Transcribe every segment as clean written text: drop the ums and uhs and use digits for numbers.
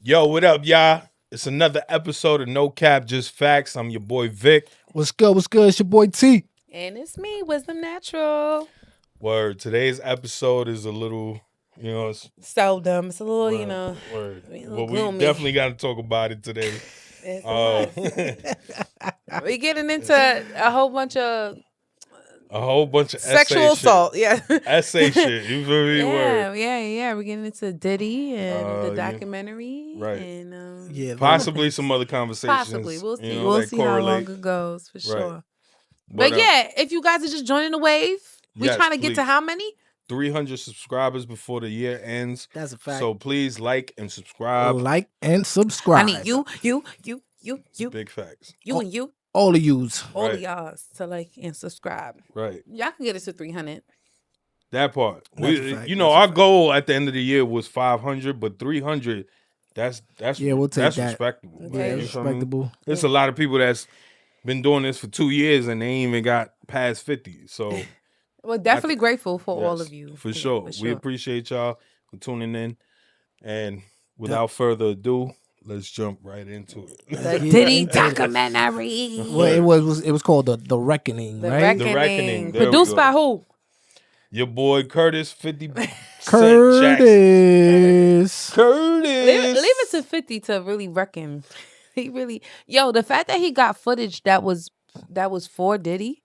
Yo, what up, y'all? It's another episode of No Cap Just Fax. I'm your boy Vic. What's good? What's good? It's your boy T. And it's me, Wisdom Natural. Word. Today's episode is a little, it's Seldom. It's a little, word. Word. a little Well, we gloomy. definitely got to talk about it today. It's we getting into a whole bunch of sexual essay assault. shit. Yeah. Essay shit. You feel me? Word. Yeah. We're getting into Diddy and the Yeah. documentary. Right. And Possibly some other conversations. possibly. We'll see. That We'll see how correlate. long it goes for Right. sure. But yeah, if you guys are just joining the wave, we Yes, trying to get to please. how many? 300 subscribers before the year ends. That's a fact. So please like and subscribe. Like and subscribe. I need you, Big facts. and you. All of yous. All Right. of y'all to like and subscribe. Right. Y'all can get us to 300. That part. That's a fact. Our goal at the end of the year was 500, but 300, that's Yeah, we'll take that's that. respectable. Okay. Yeah, You feel me? respectable. There's a lot of people that's been doing this for 2 years and they ain't even got past 50. So We're definitely grateful for all yes, of you. For Yeah, sure. We appreciate y'all for tuning in. And without further ado, let's jump right into it. The Diddy documentary. Well, it was called the Reckoning, The right? Reckoning. The Reckoning. There we Produced go. by who? Your boy Curtis 50 Cent Jackson. Curtis. Curtis. Leave it to 50 to really reckon. He really, the fact that he got footage that was for Diddy,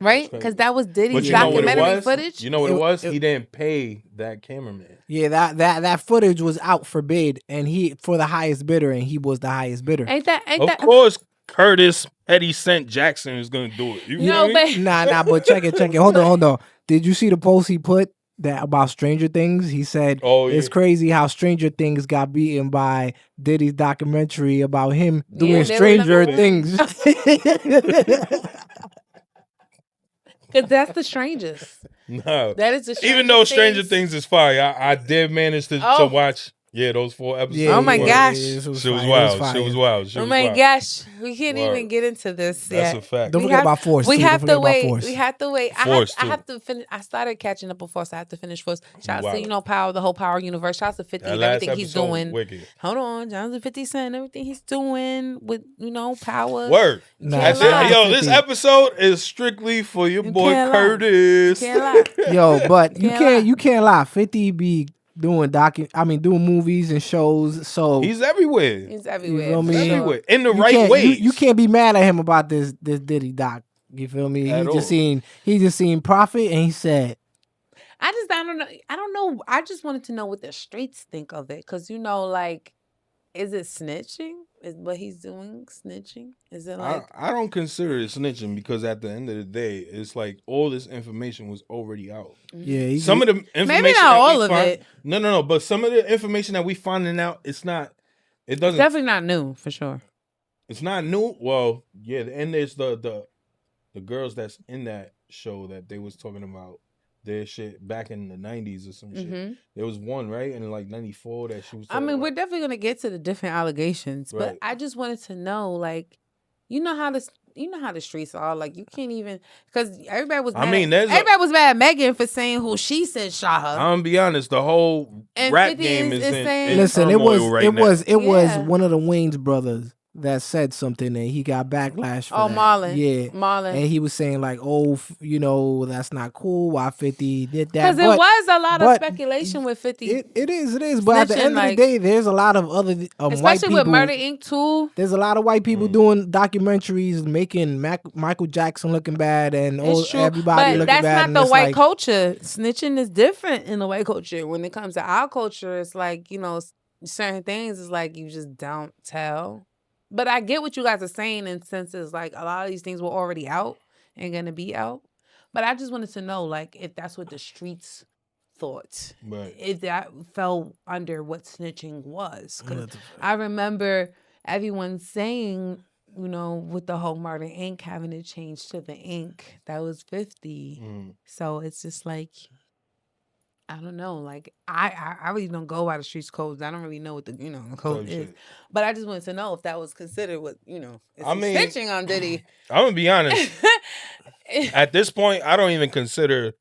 right? That's Because that was Diddy's But you know what it documentary was? footage. You know what it was? It- He didn't pay that cameraman. Yeah, that footage was out for bid, and he for the highest bidder, and he was the highest bidder. Ain't that? Of course, Curtis Eddie Cent Jackson is gonna do it. You No, feel me? but Nah, but check it. Hold on. Did you see the post he put that about Stranger Things? He said, Oh, yeah. it's crazy how Stranger Things got beaten by Diddy's documentary about him doing they were Stranger number Things. because that's the strangest. No. That is the strangest. Even though Stranger Things is fire, I did manage to Oh. watch those 4 episodes. Yeah, Oh my Word. gosh. it She was fire, it wild. fire. She was wild. She Oh was my wild. gosh, we can't Word. even get into this That's yet. a fact. Don't We forget have- about Force. We too. have Don't to forget about wait. Force. We have to wait. Force, I too. have to finish. I started catching up before, so I have to finish Force. Shout out Wow. to Power, the whole Power universe. Shout out to 50 That and last everything he's episode, doing. wicked. Hold on, Jonathan 50 Cent, everything he's doing with Power. Word. Nah, Can't That's it. lie. Yo, this 50. episode is strictly for your You boy can't lie. Curtis. Can't lie. Yo, but Can't you can't lie. 50 be doing doing movies and shows. So He's everywhere. He's everywhere. feel for me? sure. Everywhere. In the you right can't, ways. You can't be mad at him about this Diddy doc. You feel me? At all. He just seen profit, and he said, I don't know. I don't know. I just wanted to know what the streets think of it, because is it snitching? Is what he's doing snitching? Is it like? I don't consider it snitching because at the end of the day, it's like all this information was already out. "Yeah, he Some of the information, Maybe not that we all of find- it. No. But some of the information that we finding out, it's not. It doesn't. Definitely not new for sure. It's not new. Well, yeah, and there's the girls that's in that show that they was talking about their shit back in the 90s or some shit. Mhm. There was one right in like 94 that she was. I talking mean, about. we're definitely gonna get to the different allegations, but Right. I just wanted to know, you know how the streets are. Like, you can't even, because everybody was. I Mad mean, at, everybody was mad at Megan for saying who she said shot her. I'm gonna be honest. The whole And rap 50 game is is in, saying- in listen, it turmoil was right it now. was Yeah. one of the Wayne's brothers that said something, and he got backlash for Oh, that. Marlon. Yeah, Marlon. and he was saying like, that's not cool. Why 50 did that? Because it But was a lot of but speculation with 50. It is. But at the Snitching, end of the like- day, there's a lot of other white especially people. with Murder Inc. too. There's a lot of white people doing documentaries, making Michael Jackson looking bad, and It's true, everybody but looking that's bad. not and the it's white like, culture. Snitching is different in the white culture. When it comes to our culture, it's like, certain things is like you just don't tell. But I get what you guys are saying in senses like a lot of these things were already out and gonna be out. But I just wanted to know, like, if that's what the streets thought, Right. if that fell under what snitching was. Because That's a fact. I remember everyone saying, with the whole Murder Inc. having it changed to the Inc. That was 50. Mm. So it's just like, I don't know. Like I really don't go by the streets codes. I don't really know what the the code Type is. shit. But I just wanted to know if that was considered what is I he mean, snitching on Diddy? I'm gonna be honest. At this point, I don't even consider.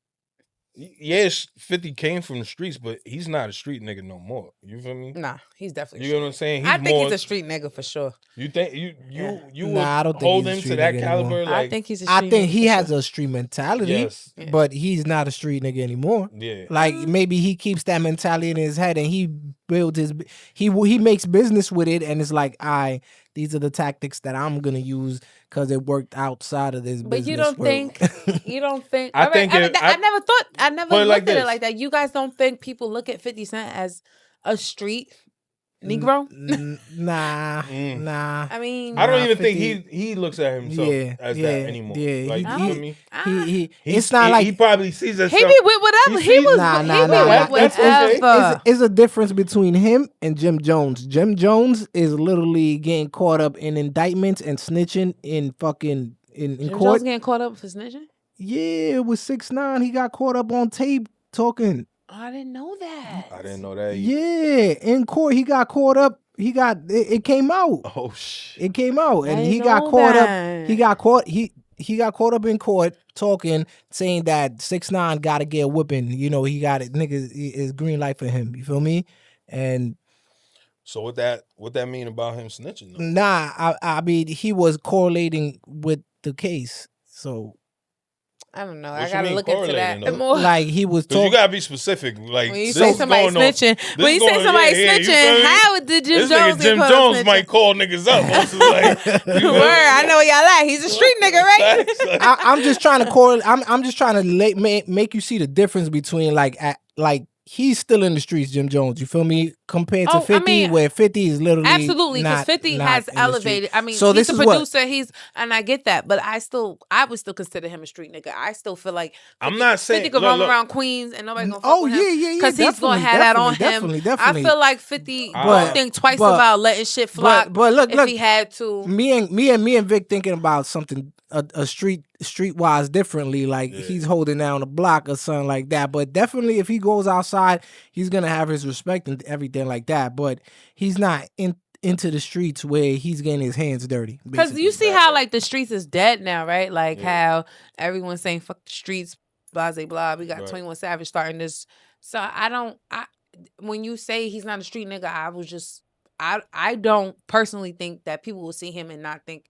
Yes, 50 came from the streets, but he's not a street nigga no more. You feel me? Nah, he's definitely. You know what I'm saying? I think he's a street nigga for sure. You think Yeah. you Nah, I would don't think hold he's a him to street that nigga caliber? anymore. Like I think he's a I street think nigga he for has sure. a street mentality, yes, Yeah. but he's not a street nigga anymore. yeah. Like maybe he keeps that mentality in his head and he builds his he makes business with it, and it's like, these are the tactics that I'm gonna use because it worked outside of this But business. you don't world. think you don't think I all right, think I, if- I never thought I never put it like looked at it this. like that. You guys don't think people look at 50 Cent as a street Negro? Nah, Mm. nah. I mean, I don't Nah, even 50 think he looks at himself as that anymore. Yeah, Like, you feel me? It's not like he probably sees he himself. be with whatever. he He sees- was Nah, he nah, be nah, with nah. That's okay. whatever. It's a difference between him and Jim Jones. Jim Jones is literally getting caught up in indictments and snitching in fucking in Jim court. Jones getting caught up for snitching? Yeah, it was 6ix9ine. He got caught up on tape talking. Oh, I didn't know that. I didn't know that. Either. Yeah, in court he got caught up. It came out. Oh shit! It came out, I and didn't he got know caught up. that. He got caught. He got caught up in court talking, saying that 6ix9ine got to get a whipping. You know, he got it. Nigga is green light for him. You feel me? And So what that mean about him snitching? Though? nah, I mean he was correlating with the case. So I don't know. What I you gotta mean look into that correlating, though? more. like he was Because you talking. gotta be specific. Like When you this say is somebody going on- snitching, this when you going say on- somebody yeah, you feel snitching, me? how did Jim This Jones nigga get Jim caught Jones snitching? might call niggas up. Also, like, you Word, I know what y'all like. He's a street nigga, right? I'm just trying to correlate. I'm just trying to make you see the difference between like he's still in the streets, Jim Jones. You feel me? Compared to Oh, I 50, mean, where 50 is literally Absolutely, because not 50 not has in the street. elevated. I mean, So he's this a is what- producer. And I get that, but I would still consider him a street nigga. I still feel like 50, I'm not saying 50 could look, roam look. around Queens and nobody gonna fuck Oh with him. yeah, Because he's gonna definitely, have that on him. definitely, definitely. I feel like 50 But- won't think twice about letting shit fly but look, if he had to. me and Vic thinking about something a streetwise differently. Like he's holding down a block or something like that. But definitely, if he goes outside, he's gonna have his respect and everything like that. But he's not into the streets where he's getting his hands dirty. Because you see how like the streets is dead now, right? Like how everyone's saying fuck the streets, blah blah blah. We got Right. 21 Savage starting this. So when you say he's not a street nigga, I don't personally think that people will see him and not think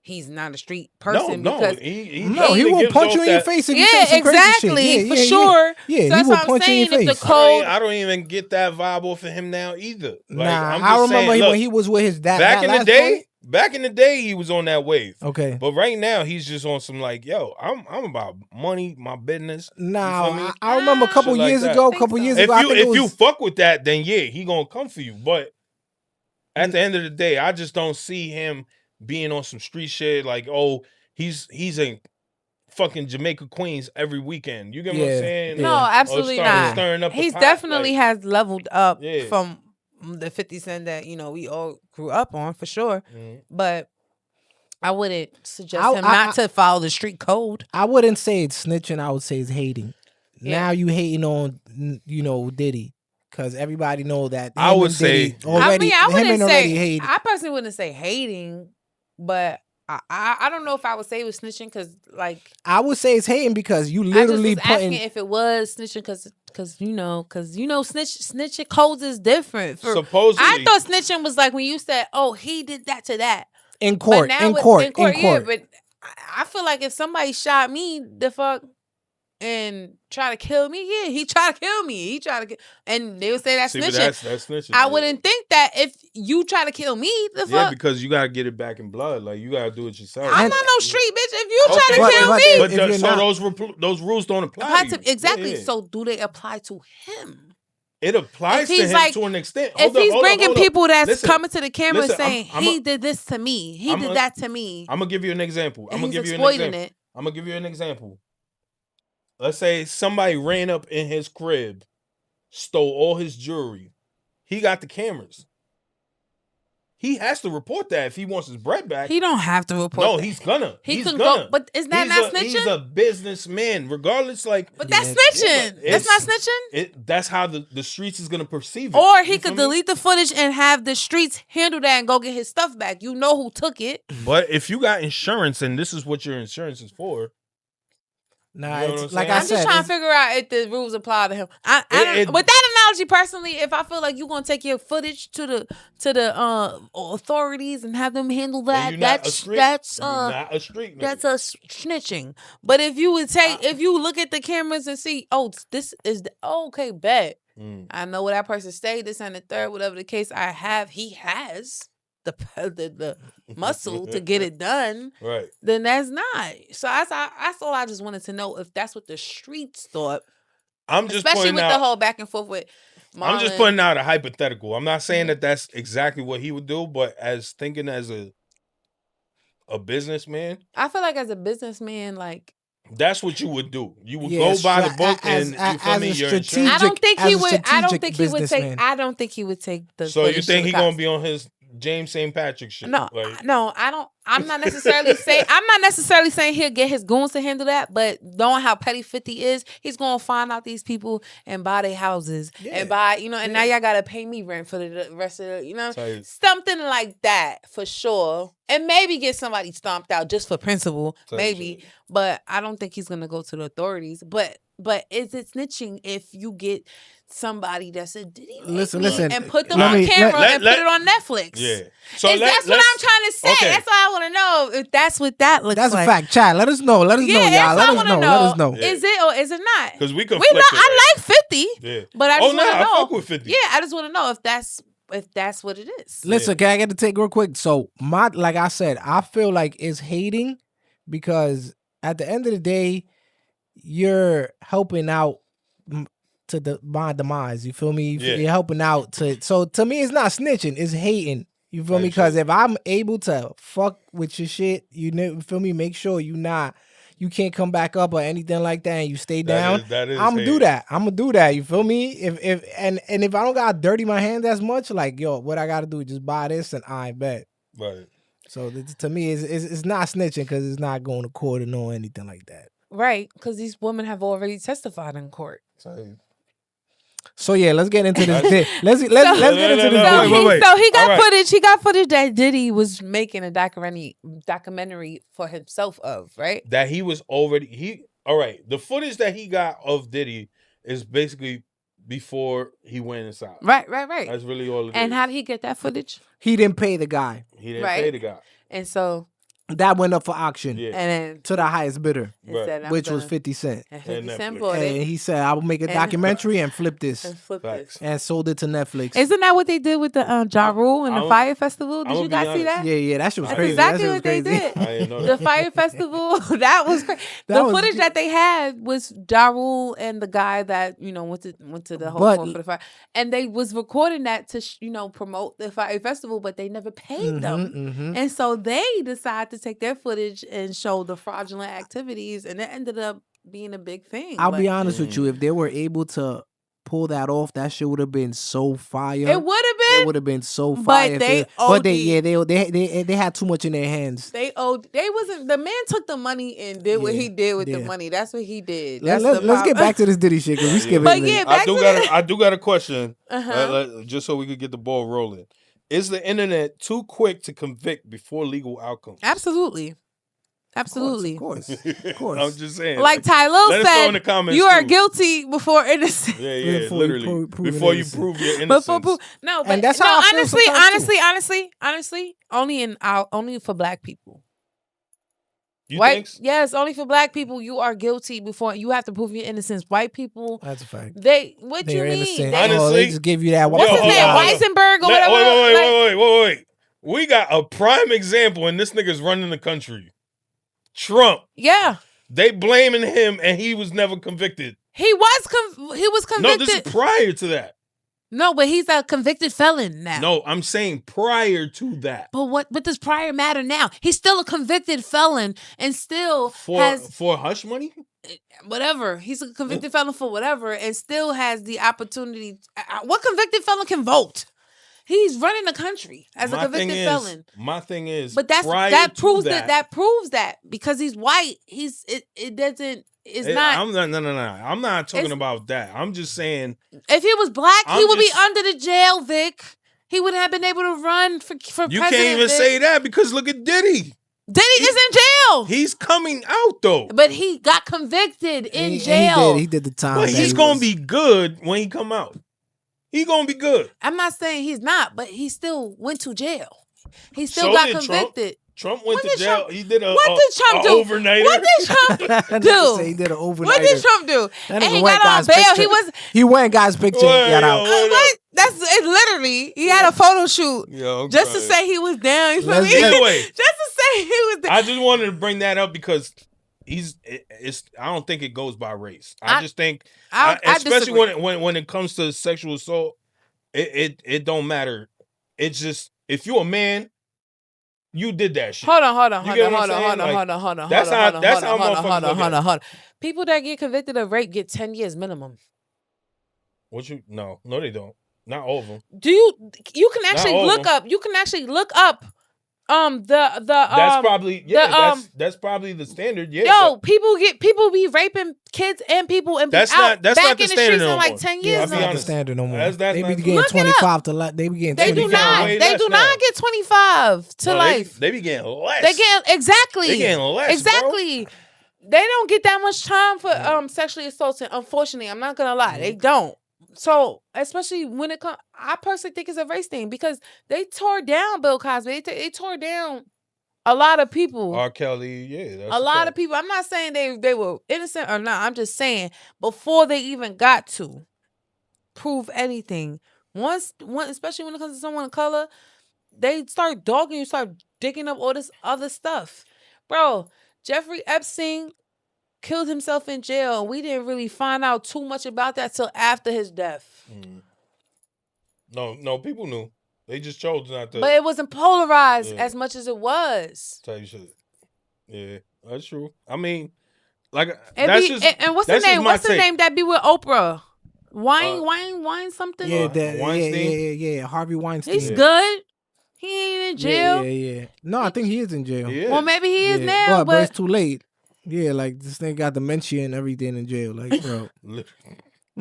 he's not a street person because he will gives punch off you in your that- face if you say some crazy shit. exactly, for sure. Yeah, So he that's will what I'm punch you in saying. your If the face. code, I don't even get that vibe off of him now either. Like, Nah, I'm I just remember saying, look, when he was with his dad. back in the day. Back in the day, he was on that wave. Okay. But right now, he's just on some like, yo, I'm about money, my business. Nah, You feel me? I remember a couple Shit like years that. ago. I think so. If I you think it was, you fuck with that, then yeah, he gonna come for you. But at the end of the day, I just don't see him being on some street shit. Like, oh, he's in fucking Jamaica Queens every weekend. You get what I'm saying? no, Yeah. absolutely not. Stirring up the He's pot, definitely like- has leveled up Yeah. from the 50 Cent that we all grew up on for sure. Mhm. But I wouldn't suggest him not to follow the street code. I wouldn't say it's snitching. I would say it's hating. Yeah. Now you hating on Diddy because everybody know that. I him would and Diddy say- already. I him wouldn't and say. already hating. I personally wouldn't say hating, but I don't know if I would say it was snitching because like I would say it's hating because you I literally just was asking putting. if it was snitching because snitching codes is different. Supposedly, I thought snitching was like when you said, "Oh, he did that to that." In court, But now in with- court. yeah. But I feel like if somebody shot me, the fuck, and try to kill me, yeah, he tried to kill me. He tried to kill, and they would say that's see, but snitching. that's snitching. I yeah. wouldn't think that if you try to kill me, the Yeah, fuck. because you gotta get it back in blood. Like you gotta do it yourself. I'm not no street bitch. If you try to but- kill but- me, But if you're not- those rules don't apply apply to to you. exactly. Yeah, yeah. So do they apply to him? It applies If to he's him like- to an extent. If he's bringing people that's Listen, coming to the camera listen, saying I'm he did this to me, he I'm did a- that to me, I'm gonna give you an example. I'm and gonna he's give you an exploiting example. it. I'm gonna give you an example. Let's say somebody ran up in his crib, stole all his jewelry. He got the cameras. he has to report that if he wants his bread back. He don't have to report. No, that. he's gonna. He he's can gonna. go, but is that not snitching? He's a businessman, regardless. Like, but that's snitching. That's not snitching. That's how the streets is gonna perceive it. Or he could delete the footage and have the streets handle that and go get his stuff back. You know who took it. But if you got insurance and this is what your insurance is for. Nah, you know it's, like I said, I'm just trying to figure out if the rules apply to him. I don't, with that analogy, personally, if I feel like you're gonna take your footage to the authorities and have them handle that, that's not a street. That's a snitching. But if you would take, if you look at the cameras and see, oh, this is okay, bet. I know where that person stayed. This and the third, whatever the case. He has the muscle to get it done, right? Then that's not. So that's all I just wanted to know if that's what the streets thought. I'm just especially with out, the whole back and forth with Marlon. I'm just putting out a hypothetical. I'm not saying that that's exactly what he would do, but as thinking as a businessman, I feel like as a businessman, like that's what you would do. You would go by the book and you feel me. Your insurance. I don't think he would. I don't think he would take. I don't think he would take the. So you think he gonna be on his James St. Patrick shit? No, no, I don't. I'm not necessarily saying he'll get his goons to handle that, but knowing how petty 50 is, he's gonna find out these people and buy their houses and buy, and now y'all gotta pay me rent for the rest of the, something like that for sure, and maybe get somebody stomped out just for principle, maybe. But I don't think he's gonna go to the authorities. But is it snitching if you get somebody that's a Diddy listen, and put them on camera and put it on Netflix? Yeah. So that's what I'm trying to say. Okay. That's all I want to know. If that's what that looks like. That's a fact. Chat. Let us know. Let us know, y'all. Let us know. Is it or is it not? Because we know. I like 50. But I just want to know. I fuck with 50. Yeah, I just want to know if that's what it is. Listen, can I get to take real quick? So like I said, I feel like it's hating because at the end of the day, you're helping out to my demise. You feel me? You're helping out to. So to me, it's not snitching. It's hating. You feel me? Because if I'm able to fuck with your shit, you feel me? Make sure you can't come back up or anything like that, and you stay down. I'm gonna do that. I'm gonna do that. You feel me? If I don't gotta dirty my hands as much, like yo, what I gotta do is just buy this and I bet. Right. So to me, it's not snitching because it's not going to court or no anything like that. Right, because these women have already testified in court. So yeah, let's get into this. Let's get into this. So he got footage. He got footage that Diddy was making a documentary for himself of, right? That he was already all right. The footage that he got of Diddy is basically before he went inside. Right. That's really all it is. And how did he get that footage? He didn't pay the guy. And so that went up for auction. Yeah. And then to the highest bidder, which was 50 Cent. And 50 Cent bought it. And he said, I will make a documentary and flip this. And sold it to Netflix. Isn't that what they did with the Ja Rule and the Fire Festival? Did you guys see that? Yeah, that shit was crazy. That's exactly what they did. I didn't know the Fire Festival, that was crazy. The footage that they had was Ja Rule and the guy that, went to the whole for the fire. And they was recording that to, promote the Fire Festival, but they never paid them. And so they decided to take their footage and show the fraudulent activities, and it ended up being a big thing. I'll be honest with you, if they were able to pull that off, that shit would have been so fire. It would have been. It would have been so fire. But they had too much in their hands. They wasn't. The man took the money and did what he did with the money. That's what he did. Let's get back to this Diddy shit because we skipping. But yeah, I do got a question. Just so we could get the ball rolling. Is the internet too quick to convict before legal outcomes? Absolutely. Of course. I'm just saying. Like tylil said, in the comments you are too. guilty before innocent. Yeah, literally. Before you prove your innocence. No, but and that's how honestly, only for black people. You think? Yes, only for black people. You are guilty before you have to prove your innocence. White people, that's a fact. They're you mean? Innocent. Honestly, they just give you that. What's his name? Weisenberg or whatever. Wait. We got a prime example, and this nigga's running the country. Trump. Yeah. They blaming him, and he was never convicted. He was convicted. No, this is prior to that. No, but he's a convicted felon now. No, I'm saying prior to that. But what does prior matter now? He's still a convicted felon and still for hush money? Whatever. He's a convicted felon for whatever and still has the opportunity. What convicted felon can vote? He's running the country as a convicted felon. My thing is, but that proves that because he's white, it's not. I'm not talking about that. I'm just saying, if he was black, he would be under the jail, Vic. He wouldn't have been able to run for president. You can't even say that because look at Diddy. Diddy is in jail. He's coming out though. But he got convicted in jail. He did the time. But he's gonna be good when he come out. He gonna be good. I'm not saying he's not, but he still went to jail. He still got convicted. Trump went to jail. He did what did Trump do? Overnighter. What did Trump do? He did an overnighter. What did Trump do? And he got on bail. He went and got his picture. What? It's literally he had a photo shoot just to say he was down. Either way, just to say he was down. I just wanted to bring that up because I don't think it goes by race. I just think, especially when it comes to sexual assault, it don't matter. It's just if you're a man. You did that shit. Hold on. That's how people that get convicted of rape get 10 years minimum. No, they don't. Not all of them. You can actually look up. You can actually look up. That's probably that's probably the standard. Yeah. Yo, people be raping kids and people and that's not the standard no more. In like 10 years. That's not the standard no more. They be getting look 25 to life. They be getting. They do not. They do not get 25 to life. They be getting less. They get exactly. They getting less. Exactly. Bro. They don't get that much time for sexually assaulting. Unfortunately, I'm not gonna lie. They don't. So, especially when it comes, I personally think it's a race thing because they tore down Bill Cosby. They tore down a lot of people. R. Kelly, yeah. That's a lot of people. I'm not saying they were innocent or not. I'm just saying before they even got to prove anything, once especially when it comes to someone of color, they start dogging you, start digging up all this other stuff. Bro, Jeffrey Epstein killed himself in jail. We didn't really find out too much about that till after his death. No, people knew. They just chose not to. But it wasn't polarized as much as it was. Tell you shit. Yeah, that's true. I mean, like that's what's the name? What's the name that be with Oprah? Wine something. Yeah. Harvey Weinstein. He's good. He ain't in jail. Yeah. No, I think he is in jail. Yeah. Well, maybe he is now, but it's too late. Yeah, like this thing got dementia and everything in jail. Like, bro.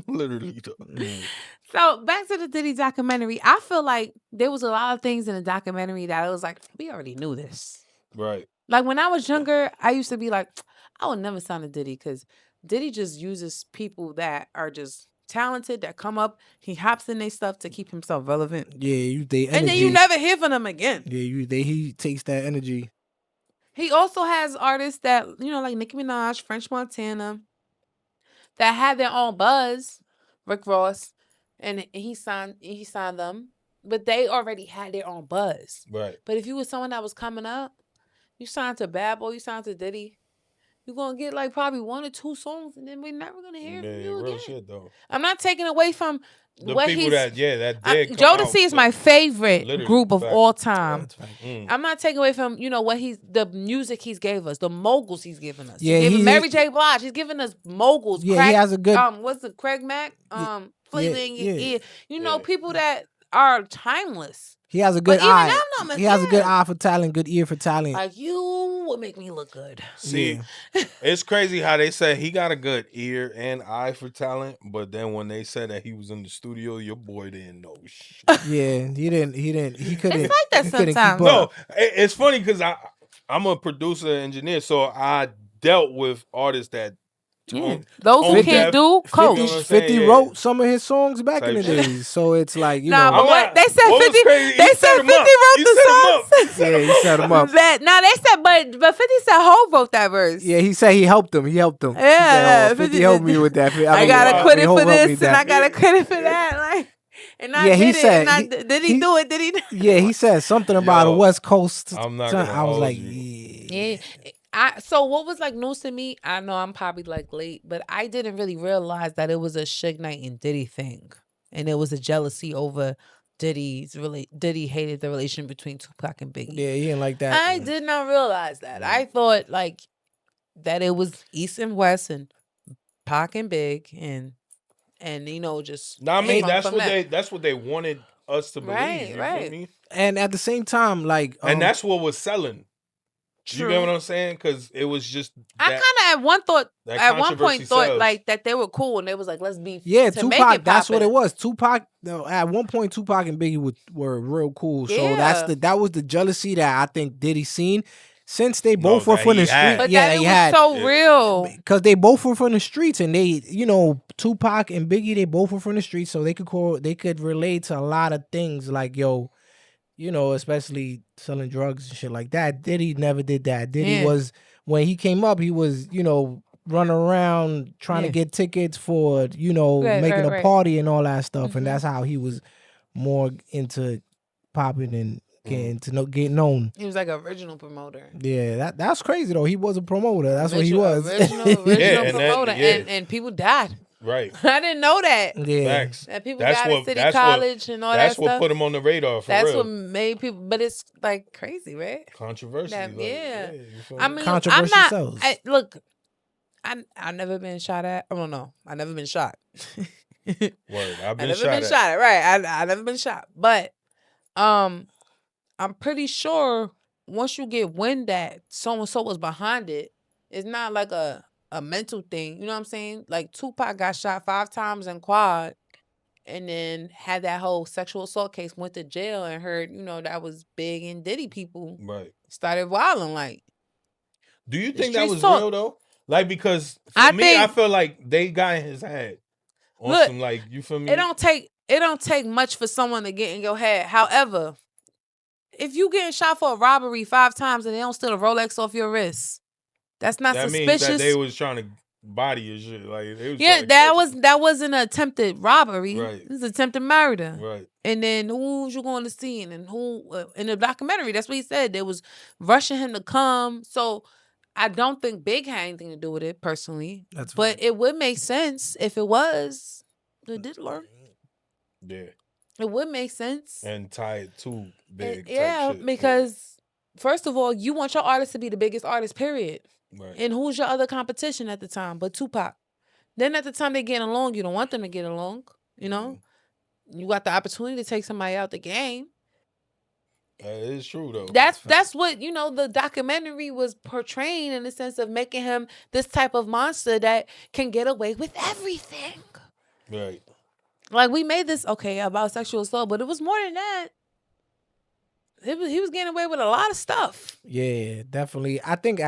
Literally. So back to the Diddy documentary. I feel like there was a lot of things in the documentary that I was like, we already knew this. Right. Like when I was younger, I used to be like, I would never sign a Diddy because Diddy just uses people that are just talented, that come up. He hops in their stuff to keep himself relevant. Yeah, and then you never hear from them again. Yeah, he takes that energy. He also has artists that, like Nicki Minaj, French Montana, that had their own buzz, Rick Ross, and he signed them, but they already had their own buzz. Right. But if you were someone that was coming up, you signed to Bad Boy, you signed to Diddy, you're gonna get like probably 1 or 2 songs, and then we're never gonna hear from you again. Real shit though. I'm not taking away from the what people he's. that did. Jodeci is my favorite group of all time. Yeah, I'm not taking away from the music he's gave us, the moguls he's given us. Yeah, he's given Mary J. Blige. He's given us moguls. Yeah, he has a good. What's the Craig Mack? Flavor in your ear. People that are timeless. He has a good eye. He has a good eye for talent, good ear for talent. Like you would make me look good. See, it's crazy how they say he got a good ear and eye for talent, but then when they said that he was in the studio, your boy didn't know shit. Yeah, he didn't. He couldn't. It's like that sometimes. No, it's funny because I'm a producer engineer, so I dealt with artists that. Those who can't do coach. 50 wrote some of his songs back in the days, so it's like but they said 50. They said 50 wrote the songs. Yeah, he set him up. They said, but 50 said Ho wrote that verse. Yeah, he said he helped him. Yeah, 50 helped me with that. I gotta quit it for this, and I gotta quit it for that. Like, and I did it. Did he do it? Did he? Yeah, he said something about a West Coast. I'm not. I was like, yeah. So what was like news to me, I know I'm probably like late, but I didn't really realize that it was a Suge Knight and Diddy thing. And it was a jealousy over Diddy hated the relation between Tupac and Biggie. Yeah, he didn't like that. I did not realize that. I thought like that it was East and West and Pac and Big and just. No, I mean that's what they wanted us to believe. You feel me? And at the same time, like, and that's what was selling. True. You get what I'm saying? Because it was just I kind of at one point thought like that they were cool and they was like, let's be Tupac. Make it that's what it was. Tupac. At one point, Tupac and Biggie were real cool. Yeah. So that was the jealousy that I think Diddy seen. Since they both were from the street, but that it was so real because they both were from the streets, and they, Tupac and Biggie, they both were from the streets, so they could relate to a lot of things, like especially selling drugs and shit like that. Diddy never did that. Diddy was, when he came up, he was running around trying to get tickets for making a party and all that stuff, and that's how he was more into popping and get known. He was like an original promoter. Yeah, that's crazy though. He was a promoter. That's what he was. Original promoter, and people died. Right. I didn't know that. Yeah. Facts. That people died at City College and all that stuff. That's what put him on the radar. That's what made people. But it's like crazy, right? Controversy. I mean, controversy sells. Look, I've never been shot at. I don't know. I've never been shot. Word. I've never been shot at. Right. I never been shot. But I'm pretty sure once you get wind that so-and-so was behind it, it's not like a mental thing. You know what I'm saying? Like Tupac got shot 5 times in quad and then had that whole sexual assault case, went to jail and heard, that was big and Diddy people started wilding like. Do you think that was real though? Like, because I feel like they got in his head. On some, like, you feel me? It don't take much for someone to get in your head. However, if you getting shot for a robbery 5 times and they don't steal a Rolex off your wrist, that's not suspicious. Means that they was trying to body your shit. Like, they was that was an attempted robbery. Right. It was attempted murder. Right. And then who's you going to see? And who in the documentary? That's what he said. They was rushing him to come. So I don't think Big had anything to do with it personally. But it would make sense if it was the diddler. Yeah. It would make sense. And tie it to Big. Yeah, because first of all, you want your artist to be the biggest artist, period. Right. And who's your other competition at the time but Tupac? Then at the time they getting along, you don't want them to get along, Mm-hmm. You got the opportunity to take somebody out the game. That is true though. That's what, the documentary was portraying in the sense of making him this type of monster that can get away with everything. Right. Like, we made this, about sexual assault, but it was more than that. He was getting away with a lot of stuff. Yeah, definitely. I think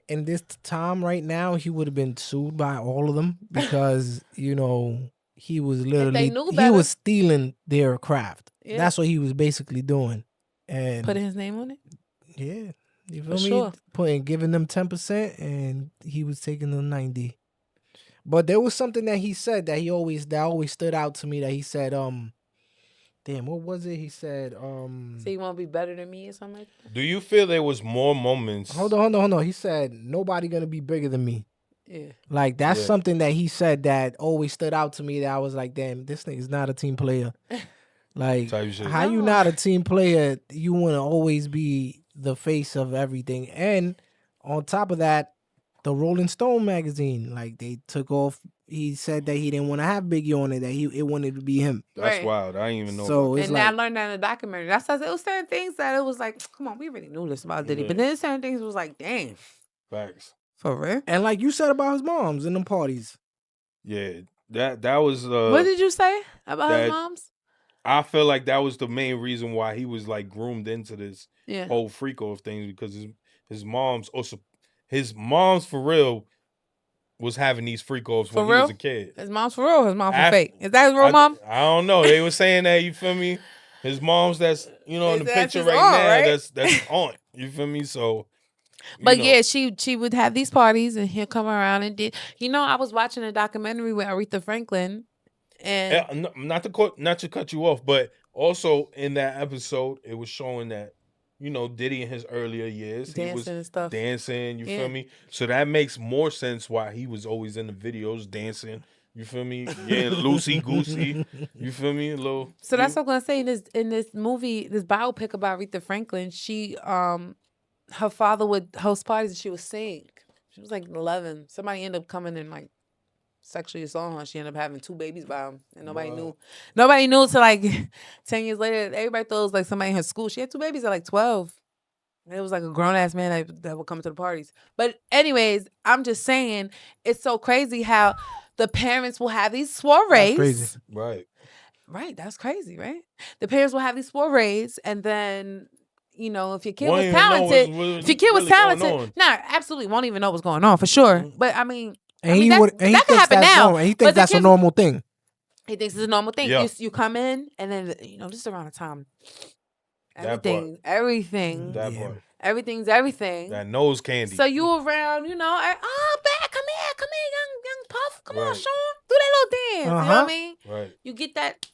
in this time right now, he would have been sued by all of them because, he was literally, he was stealing their craft. Yeah. That's what he was basically doing. And putting his name on it? Yeah. You feel me? Giving them 10% and he was taking them 90%. But there was something that he said that always stood out to me, that he said, damn, what was it? He said, so you want to be better than me or something like that? Do you feel there was more moments? Hold on. He said, nobody gonna be bigger than me. Yeah. Like, that's something that he said that always stood out to me, that I was like, damn, this nigga's not a team player. Like, how you not a team player? You want to always be the face of everything. And on top of that, the Rolling Stone magazine, like, they took off. He said that he didn't want to have Biggie on it, that it wanted to be him. That's wild. I didn't even know. So and I learned that in the documentary. That's it was certain things that it was like, come on, we already knew this about Diddy. But then certain things was like, damn. Facts. For real. And like you said about his moms in them parties. Yeah, that was. What did you say about his moms? I feel like that was the main reason why he was like groomed into this whole freak of things, because his mom's also. His mom's for real was having these freak offs when he was a kid. His mom's for real. His mom's for fake. Is that his real mom? I don't know. They were saying that. You feel me? His mom's that's in the picture right now. Right? That's aunt. You feel me? So. But she would have these parties and he'll come around and did. I was watching a documentary with Aretha Franklin, and not to cut you off, but also in that episode it was showing that. Diddy in his earlier years, dancing he was and stuff. dancing, you feel me? So that makes more sense why he was always in the videos dancing, you feel me? Yeah, loosey goosey, you feel me? So that's what I'm gonna say in this movie, this biopic about Aretha Franklin. She, her father would host parties and she would sing. She was like 11. Somebody ended up coming and like sexually assaulted her. She ended up having 2 babies by him, and nobody knew. Nobody knew till like 10 years later. Everybody thought it was like somebody in her school. She had 2 babies at like 12. It was like a grown ass man that would come to the parties. But anyways, I'm just saying it's so crazy how the parents will have these soirees. That's crazy. Right, that's crazy, right? The parents will have these soirees, and then if your kid was talented, absolutely won't even know what's going on for sure. Mm-hmm. But I mean, that could happen now. Normal. He thinks that's a normal thing. He thinks it's a normal thing. Yeah. You come in, and then just around the time, everything. Everything's everything. That nose candy. So you around, bad, come here, young Puff, come on, Sean, do that little dance. You know what I mean? Right. You get that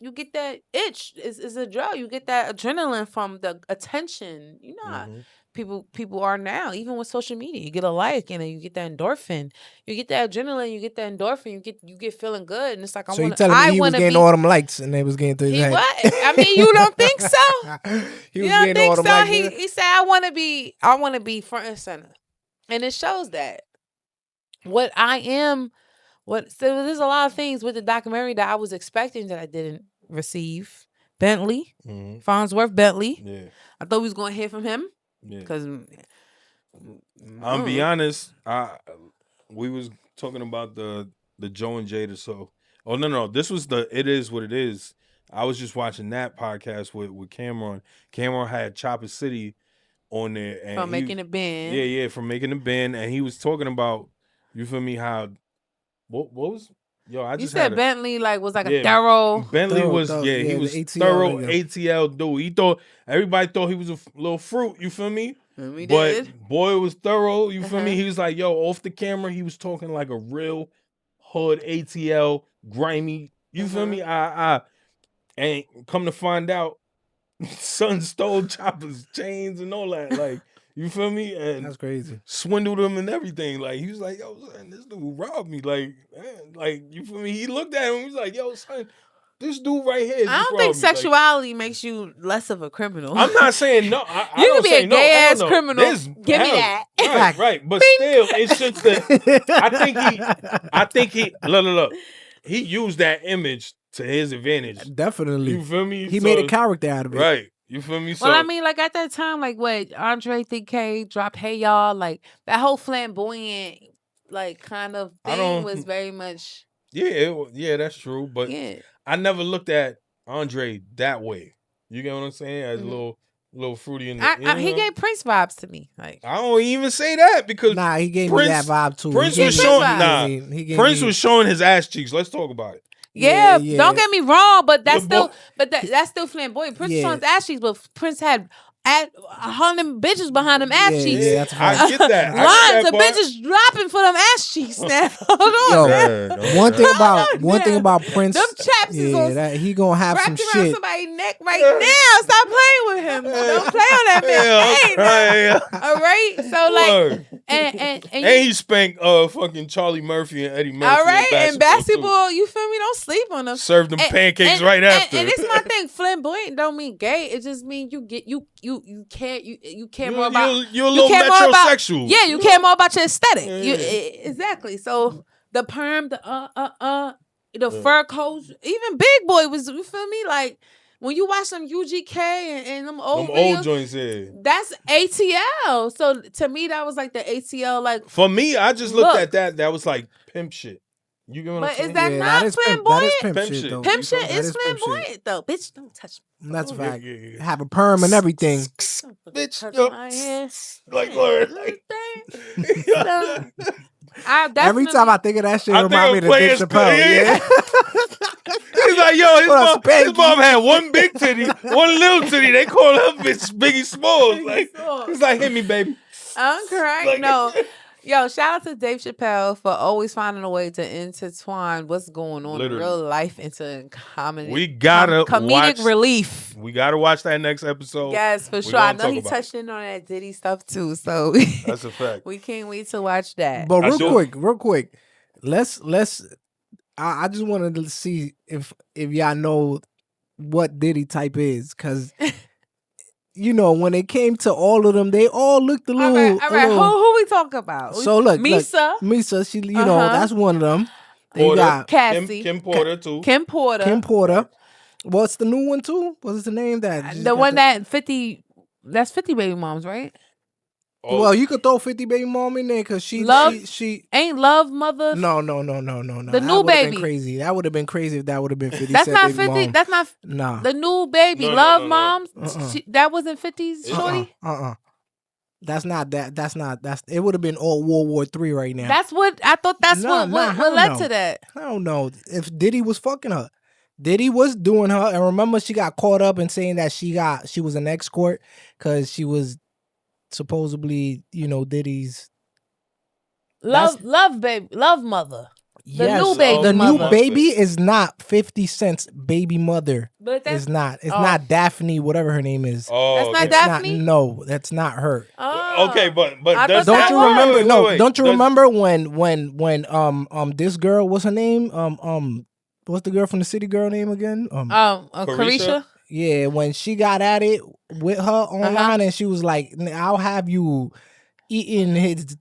itch. It's a drug. You get that adrenaline from the attention. You know how people are now, even with social media. You get a like, and then you get that endorphin. You get that adrenaline. You get that endorphin. You get feeling good, and it's like so you telling me he was getting all them likes, and they was getting through his head. What? I mean, you don't think so? You don't think so? Likes, he said, I want to be front and center, and it shows that what I am. So there's a lot of things with the documentary that I was expecting that I didn't receive. Bentley, Farnsworth Bentley. Yeah, I thought we was going to hear from him. Yeah, because I'll be honest. We was talking about the Joe and Jada. So, no, this was It Is What It Is. I was just watching that podcast with Cameron. Cameron had Chopper City on there, and from Making It Bend. Yeah, from Making It Bend, and he was talking about, you feel me, how what was. Yo, I just said Bentley was like a thorough. Bentley was he was thorough ATL dude. Everybody thought he was a little fruit. You feel me? But boy, it was thorough. You feel me? He was like, yo, off the camera, he was talking like a real hood ATL grimy. You feel me? And come to find out, son stole Chopper's chains and all that. Like, you feel me? And that's crazy. Swindled him and everything. Like, he was like, yo, son, this dude robbed me. Like, man, like, you feel me? He looked at him. He was like, yo, son, this dude right here. I don't think sexuality makes you less of a criminal. I'm not saying no. You can be a gay ass criminal. Give me that. Right. But still, it's just that I think he look. He used that image to his advantage. Definitely. You feel me? He made a character out of it. Right. You feel me? Well, I mean, at that time, what Andre 3K dropped Hey Y'all, that whole flamboyant, kind of thing was very much. Yeah, that's true. But I never looked at Andre that way. You get what I'm saying? As a little fruity in the he gave Prince vibes to me. I don't even say that because he gave me that vibe too. Prince was showing his ass cheeks. Let's talk about it. Yeah, don't get me wrong, but that's still flamboyant. Prince was showing his ass cheeks, but Prince had 100 bitches behind them ass cheeks. Yeah, that's I get that. Lines of bitches dropping for them ass cheeks now. Hold on. One thing about Prince. Them chaps is he gonna have some shit. Around somebody's neck right now. Stop playing with him. Don't play on that man. All right. So and he spanked fucking Charlie Murphy and Eddie Murphy. All right. And basketball, you feel me? Don't sleep on them. Serve them pancakes right after. And it's my thing. Flamboyant don't mean gay. It just means you care more about you're a little metrosexual. You care more about your aesthetic. Exactly. So the perm, the fur coats, even Big Boy was. You feel me? When you watch some UGK and them old joints, that's ATL. So to me, that was the ATL. For me, I just looked at that. That was pimp shit. You get what I'm saying? Is that not flamboyant? That is pimp shit, though. Pimp shit is flamboyant, though. Bitch, don't touch me. That's fact. Have a perm and everything. Bitch, every time I think of that shit, remind me of Dave Chappelle. Yeah. He's like, yo, his mom had one big titty, one little titty. They call her bitch Biggie Smalls. He's like, hit me, baby. I'm correct. No. Yo, shout out to Dave Chappelle for always finding a way to intertwine what's going on in real life into comedy. We gotta comedic relief. We gotta watch that next episode. Yes, for sure. I know he touched in on that Diddy stuff too, so that's a fact. We can't wait to watch that. But real quick, let's. I just wanted to see if y'all know what Diddy type is, because. When it came to all of them, they all looked a little. All right. Who we talk about? So look, Misa. Misa, she, that's one of them. You got Cassie, Kim Porter too. Kim Porter. Kim Porter. What's the new one too? What's the name that? The one that 50. That's 50 baby moms, right? Oh, Well, you could throw 50 baby mom in there because she ain't Love Mother. No. The that new baby. Been crazy. That would have been crazy if that would have been 50. That's not 50. Mom. That's not. Nah. The new baby. No, Love no. Moms. That wasn't 50's shorty. That's not that. That's not. That's. It would have been all World War III right now. That's what I thought. That's what led to that. I don't know if Diddy was fucking her. Diddy was doing her, and remember she got caught up in saying that she was an escort because she was supposedly, Diddy's love mother. The new baby. The mother. new baby is not 50 Cent's baby mother. But that's not. It's not Daphne, whatever her name is. That's not It's Daphne. no, that's not her. Okay, but don't you remember? Don't you remember when this girl, what's her name? What's the girl from the City Girl name again? Carisha. Yeah, when she got at it with her online, and she was like, "I'll have you eating his."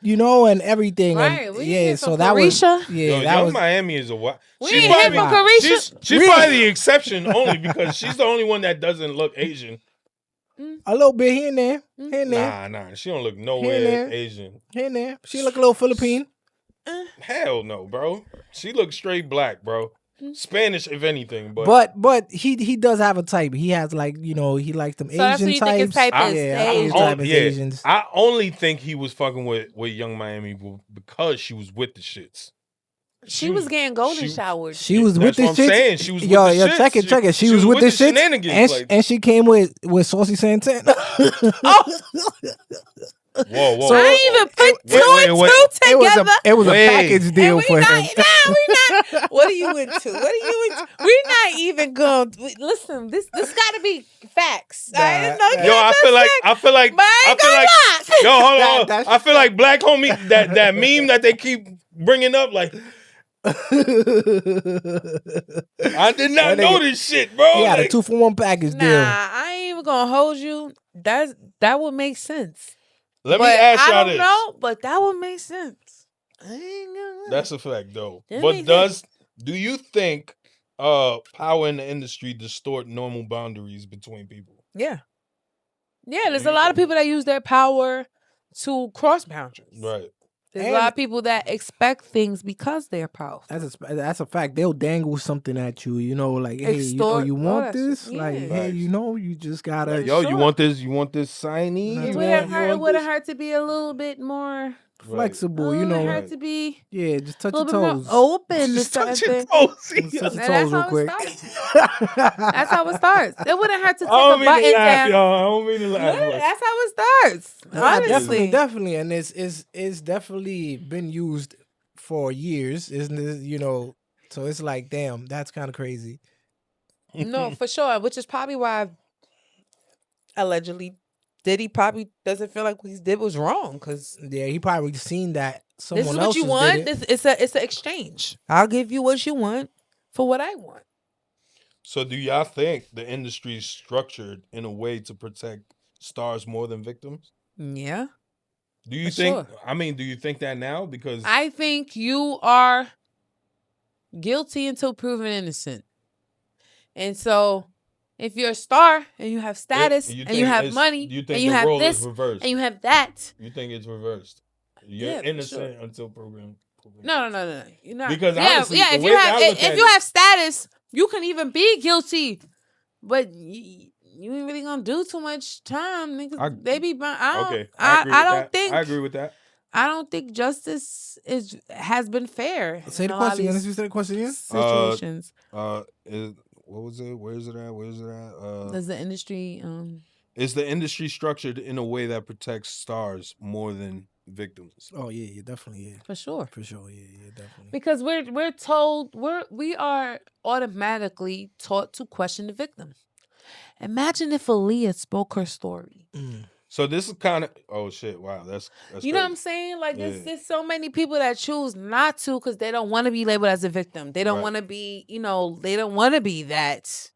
And everything. Right. And, so that Carisha? was that Young was Miami is a what? We ain't hear from Carisha. She's probably the exception only because she's the only one that doesn't look Asian. A little bit here and there. Here and there. Nah. She don't look nowhere Asian. Here and there. She look a little Philippine. Hell no, bro. She looks straight black, bro. Spanish, if anything, but he does have a type. He has he likes them so Asian types. Asians. I only think he was fucking with Young Miami because she was with the shits. She was getting golden showered. She was with the shits. Saying. She was with the shits. Check it. She was with the shits. Shenanigans. And she came with Saucy Santana. Whoa. So I ain't even put two and two together. It was a package deal for him. What are you into? We're not even going. Listen, this got to be facts. I feel like. Yo, hold on. I feel like Black Homie. That meme that they keep bringing up, like. I did not know this shit, bro. He had a 2-for-1 package deal. I ain't even gonna hold you. That would make sense. Let me ask y'all this. I don't know, but that would make sense. I ain't gonna lie. That's a fact, though. But do you think power in the industry distort normal boundaries between people? Yeah. Yeah, there's a lot of people that use their power to cross boundaries. Right. There's a lot of people that expect things because they're powerful. That's a fact. They'll dangle something at you, like, hey, you want this? Yeah. Like, hey, you just gotta. Yo, you want this? You want this signee? It wouldn't hurt to be a little bit more flexible, It wouldn't hurt to be just touch your toes. Open. Just touch your toes. Touch your toes real quick. That's how it starts. It wouldn't hurt to take a button down. down. I don't mean to laugh. That's how it starts. Honestly. Definitely, and it's definitely been used for years, isn't it? So it's like, damn, that's kind of crazy. No, for sure. Which is probably why allegedly Diddy probably doesn't feel like what he did was wrong because he probably seen that someone else. This is what you want. It's an exchange. I'll give you what you want for what I want. So, do y'all think the industry is structured in a way to protect stars more than victims? Yeah. Do you think? Sure. I mean, do you think that now? Because I think you are guilty until proven innocent, and so. If you're a star and you have status and you have money and you have this and you have that. You think it's reversed? You're innocent until proven. No. You're not. Because honestly, if you have status, you can even be guilty, but you ain't really gonna do too much time. Niggas, they be. I agree with that. I don't think justice has been fair. Say the question again. Say the question again. Situations. What was it? Where is it at? Does the industry is the industry structured in a way that protects stars more than victims? Oh yeah, definitely, yeah. For sure, yeah, definitely. Because we're told we are automatically taught to question the victim. Imagine if Aaliyah spoke her story. So this is kind of wow, that's you crazy. know what I'm saying? Like there's so many people that choose not to because they don't want to be labeled as a victim. They don't want to be, they don't want to be that.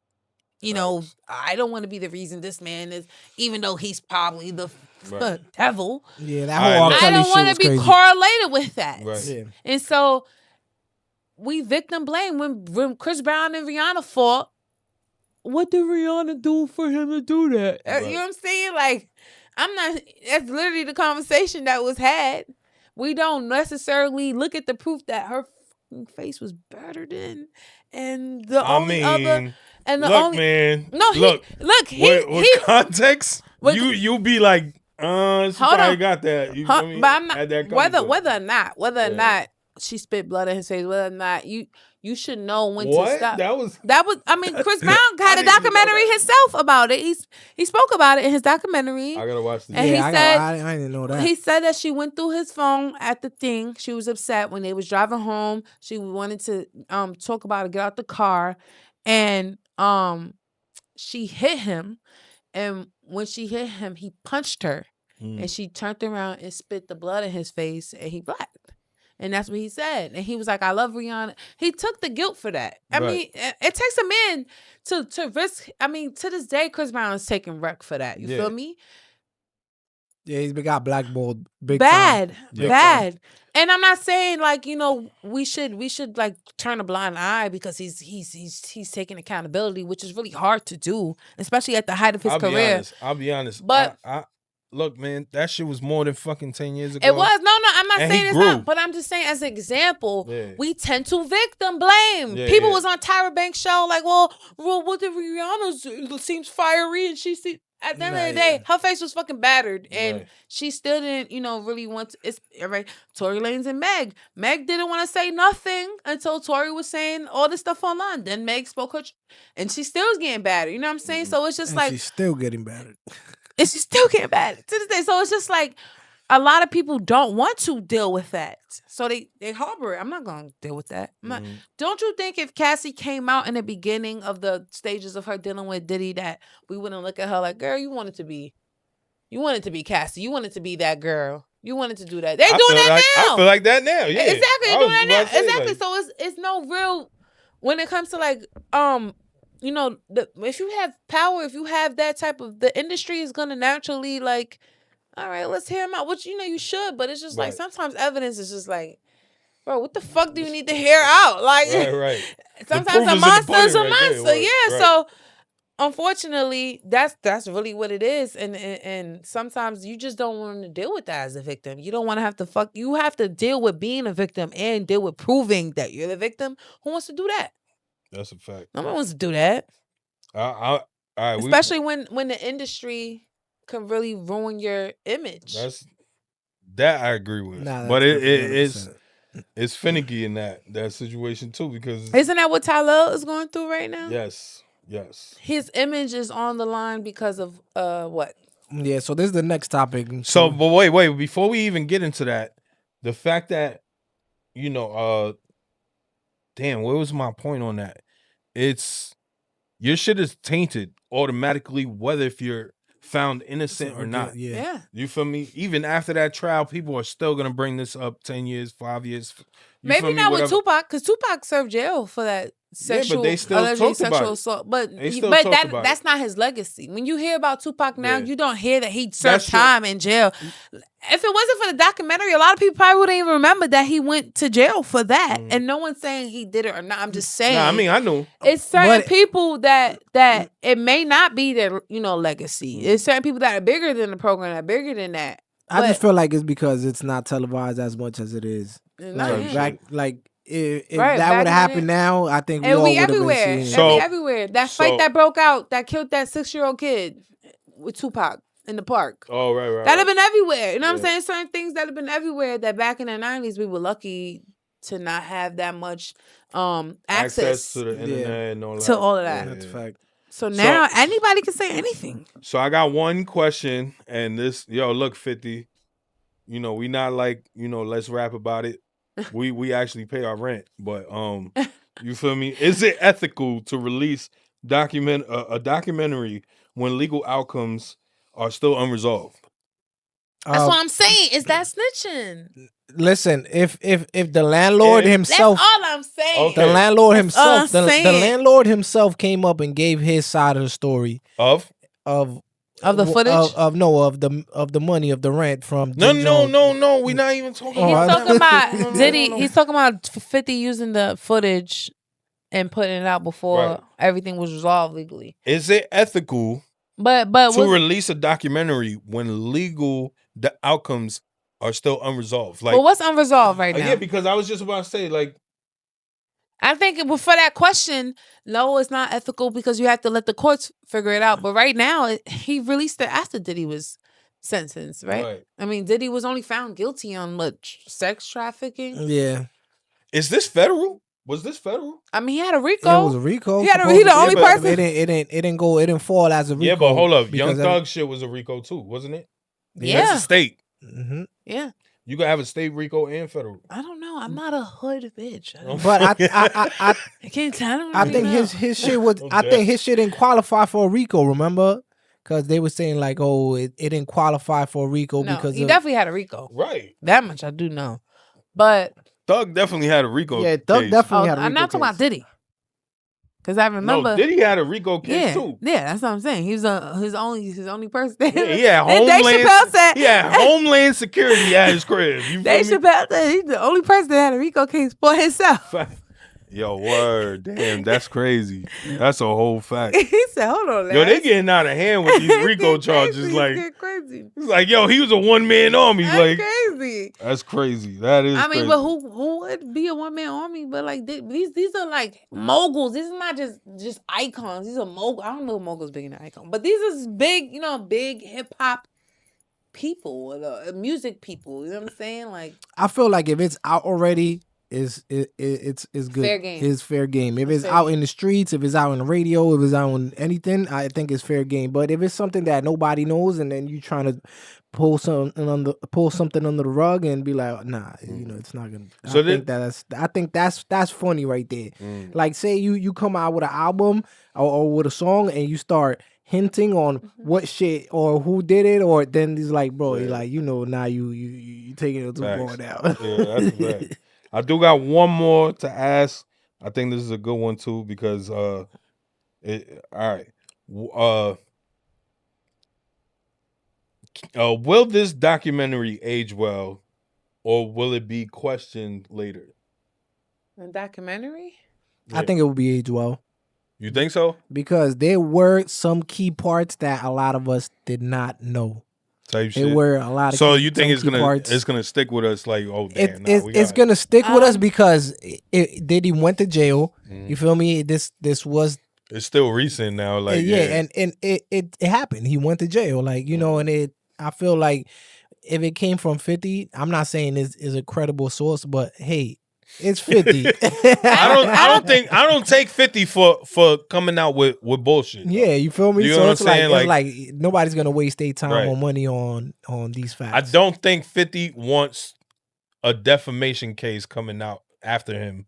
I don't want to be the reason this man is, even though he's probably the devil. Yeah, that whole I don't want to be correlated with that. Right. Yeah. And so we victim blame when Chris Brown and Rihanna fought. What did Rihanna do for him to do that? Right. You know what I'm saying? Like, that's literally the conversation that was had. We don't necessarily look at the proof that her face was better than, and the only other, and the look, only man. No, look, he with context, with, you be like, she probably got that. You feel me? But I'm not whether or Yeah. not she spit blood in his face, whether or not you should know when What? to stop. That was. I mean, Chris Brown had a documentary himself about it. He spoke about it in his documentary. I gotta watch this. And he said, I didn't know that. He said that she went through his phone at the thing. She was upset when they was driving home. She wanted to talk about it, get out the car, and she hit him. And when she hit him, he punched her, and she turned around and spit the blood in his face, and he blacked. And that's what he said. And he was like, I love Rihanna. He took the guilt for that. I mean, it takes a man to risk. I mean, to this day, Chris Brown is taking wreck for that. You feel me? Yeah, he's got blackballed big bad. time. And I'm not saying like, you know, we should like turn a blind eye because he's taking accountability, which is really hard to do, especially at the height of his career. I'll be honest. But look, man, that shit was more than fucking 10 years ago. It was. No, I'm not and saying it's not. But I'm just saying as an example, we tend to victim blame. People was on Tyra Banks' show like, well, what did Rihanna seems fiery and she see. At the end of the day, her face was fucking battered, and she still didn't, you know, really want to. It's right. Tory Lanez and Meg. Meg didn't want to say nothing until Tory was saying all this stuff online. Then Meg spoke her, and she still was getting battered. You know what I'm saying? So it's just and like she's still getting battered. And she's still getting battered to this day. So it's just like a lot of people don't want to deal with that, so they harbor it. I'm not gonna deal with that. Don't you think if Cassie came out in the beginning of the stages of her dealing with Diddy, that we wouldn't look at her like, girl, you wanted to be Cassie, you wanted to be that girl, you wanted to do that. They doing that now. I feel like that now. Yeah, exactly. They're doing that now. Exactly. Like, so it's no real when it comes to like you know, if you have power, if you have that type of, the industry is gonna naturally like, all right, let's hear him out. Which, you know, you should, but it's just like sometimes evidence is just like, bro, what the fuck do you need to hear out? Like, sometimes a monster is a monster. So unfortunately, that's really what it is. And sometimes you just don't want to deal with that as a victim. You don't want to have to you have to deal with being a victim and deal with proving that you're the victim. Who wants to do that? That's a fact. No one wants to do that. All right, especially when the industry can really ruin your image. That I agree with. But it's finicky in that situation too, because isn't that what tylil is going through right now? Yes. His image is on the line because of what? Yeah, so this is the next topic. So but wait, before we even get into that, the fact that, you know, damn, what was my point on that? It's your shit is tainted automatically, whether if you're found innocent or not. Yeah. You feel me? Even after that trial, people are still gonna bring this up 10 years, 5 years. Maybe not with Tupac, because Tupac served jail for that sexual, but they still talked about assault. But about that's not his legacy. When you hear about Tupac now, you don't hear that he served time in jail. If it wasn't for the documentary, a lot of people probably wouldn't even remember that he went to jail for that. And no one's saying he did it or not. I'm just saying. Nah, I mean, I knew. It's certain people that it may not be their, you know, legacy. It's certain people that are bigger than the program, that are bigger than that. I just feel like it's because it's not televised as much as it is. If that would have happened now, I think we all would have been seeing it. It'd be everywhere. That fight that broke out, that killed that 6-year-old kid with Tupac in the park. Oh, right. That'd have been everywhere. You know what I'm saying? Certain things that have been everywhere that back in the 90s, we were lucky to not have that much access to the internet and all that. To all of that. That's a fact. So now anybody can say anything. So I got one question, and this, look, 50, you know, we not like, you know, let's rap about it. We actually pay our rent, but you feel me? Is it ethical to release a documentary when legal outcomes are still unresolved? That's what I'm saying. Is that snitching? Listen, if the landlord himself, that's all I'm saying. The landlord himself, the landlord himself came up and gave his side of the story of Of the footage? Of the money of the rent from No. Jones. We're not even talking He's about talking that. about Diddy. He's talking about 50 using the footage and putting it out before everything was resolved legally. Is it ethical but to release a documentary when legal outcomes are still unresolved? Like, but what's unresolved right now? Yeah, because I was just about to say, like, I think for that question, no, it's not ethical because you have to let the courts figure it out. But right now, he released it after Diddy was sentenced, right? I mean, Diddy was only found guilty on sex trafficking. Yeah. Is this federal? Was this federal? I mean, he had a RICO. Yeah, it was a RICO. He the only person. It didn't fall as a RICO. Yeah, but hold up, Young Thug shit was a RICO too, wasn't it? Yeah, that's a state. Mm-hmm. Yeah. You can have a state RICO and federal. I don't know. I'm not a hood bitch. But I can't tell. I think his shit was. I think his shit didn't qualify for a RICO. Remember? Because they were saying like, oh, it didn't qualify for a RICO because he definitely had a RICO. Right. That much I do know. But Thug definitely had a RICO. Yeah, Thug definitely had a RICO. I'm not talking about Diddy. Because I remember, no, Diddy had a RICO case too. Yeah, that's what I'm saying. He's his only person. Yeah, Homeland. Dave Chappelle said, yeah, Homeland Security at his crib. Dave Chappelle said he's the only person that had a RICO case for himself. Yo, word, damn, that's crazy. That's a whole fact. He said, "Hold on, yo, they getting out of hand with these RICO charges. Like, crazy. It's like, yo, he was a one-man army. That's like, crazy. That's crazy. That is. I mean, crazy. but who would be a one-man army? But like these are like moguls. These are not just icons. These are moguls. I don't know if moguls bigger than icon, but these are big, big hip hop people, music people. You know what I'm saying? Like, I feel like if it's out already, it's good. Fair game. It's fair game. If it's out in the streets, if it's out on the radio, if it's out on anything, I think it's fair game. But if it's something that nobody knows, and then you trying to pull something under the rug and be like, nah, it's not gonna. So I think that's funny right there. Like, say you come out with an album or with a song and you start hinting on what shit or who did it, or then he's like, bro, you're like, now you taking it too far now. Yeah, that's right. I do got one more to ask. I think this is a good one too because all right. Will this documentary age well, or will it be questioned later? A documentary? I think it will be age well. You think so? Because there were some key parts that a lot of us did not know. Type there shit. were a lot of. So you think it's gonna stick with us? Like, oh damn, it's gonna stick with us because Diddy went to jail. You feel me? This was. It's still recent now. Like, and it happened. He went to jail. Like, and I feel like if it came from 50, I'm not saying is a credible source, but hey, it's 50. I don't take 50 for coming out with bullshit. Though. Yeah, you feel me? You know so what it's I'm saying? like nobody's gonna waste their time or money on these facts. I don't think 50 wants a defamation case coming out after him.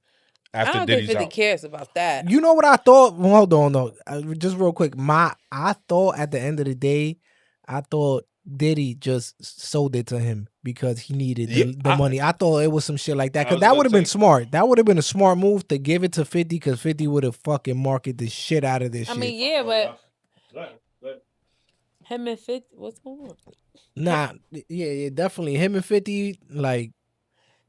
After I don't Diddy's think 50 out. cares about that. You know what I thought? Hold on, though. Just real quick. I thought at the end of the day, I thought Diddy just sold it to him because he needed the money. I thought it was some shit like that. Because that would have been smart. That would have been a smart move to give it to 50 because 50 would have fucking marketed the shit out of this shit. I mean, yeah, but him and 50, what's going on? Nah, yeah, definitely. Him and 50, like,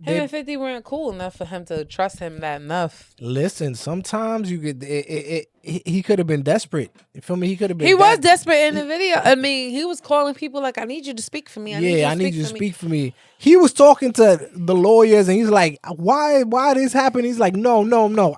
him and 50 weren't cool enough for him to trust him that enough. Listen, sometimes you could. He could have been desperate. You feel me? He could have been. He was desperate in the video. I mean, he was calling people like, "I need you to speak for me." I need you to speak for me. He was talking to the lawyers, and he's like, "Why this happened?" He's like, "No.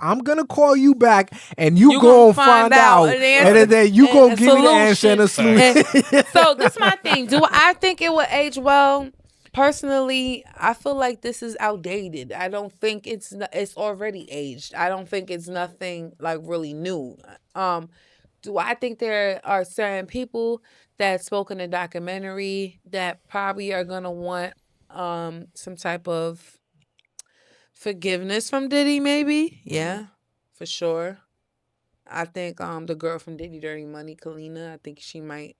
I'm gonna call you back, and you gonna find out, and then you gonna give me the answer and a solution." So this is my thing. Do I think it would age well? Personally, I feel like this is outdated. I don't think it's already aged. I don't think it's nothing like really new. Do I think there are certain people that spoke in the documentary that probably are gonna want some type of forgiveness from Diddy? Maybe, yeah, for sure. I think the girl from Diddy Dirty Money, Kalina, I think she might,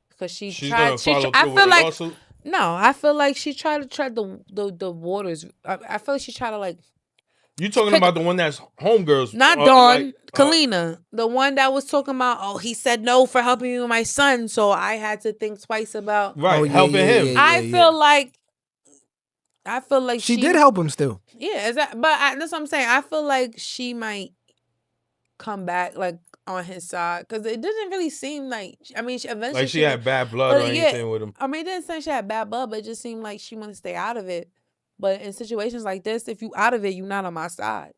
because she's tried. I feel like. Lawsuit? No, I feel like she tried to tread the waters. I feel like she tried to like You talking about the one that's homegirls? Not Dawn, Kalina, the one that was talking about. Oh, he said no for helping me with my son, so I had to think twice about helping him. Yeah, I feel like she did help him still. Yeah, that's what I'm saying. I feel like she might come back like on his side because it didn't really seem like. I mean, eventually like she had bad blood or anything with him. I mean, it didn't say she had bad blood, but it just seemed like she wanted to stay out of it. But in situations like this, if you out of it, you're not on my side.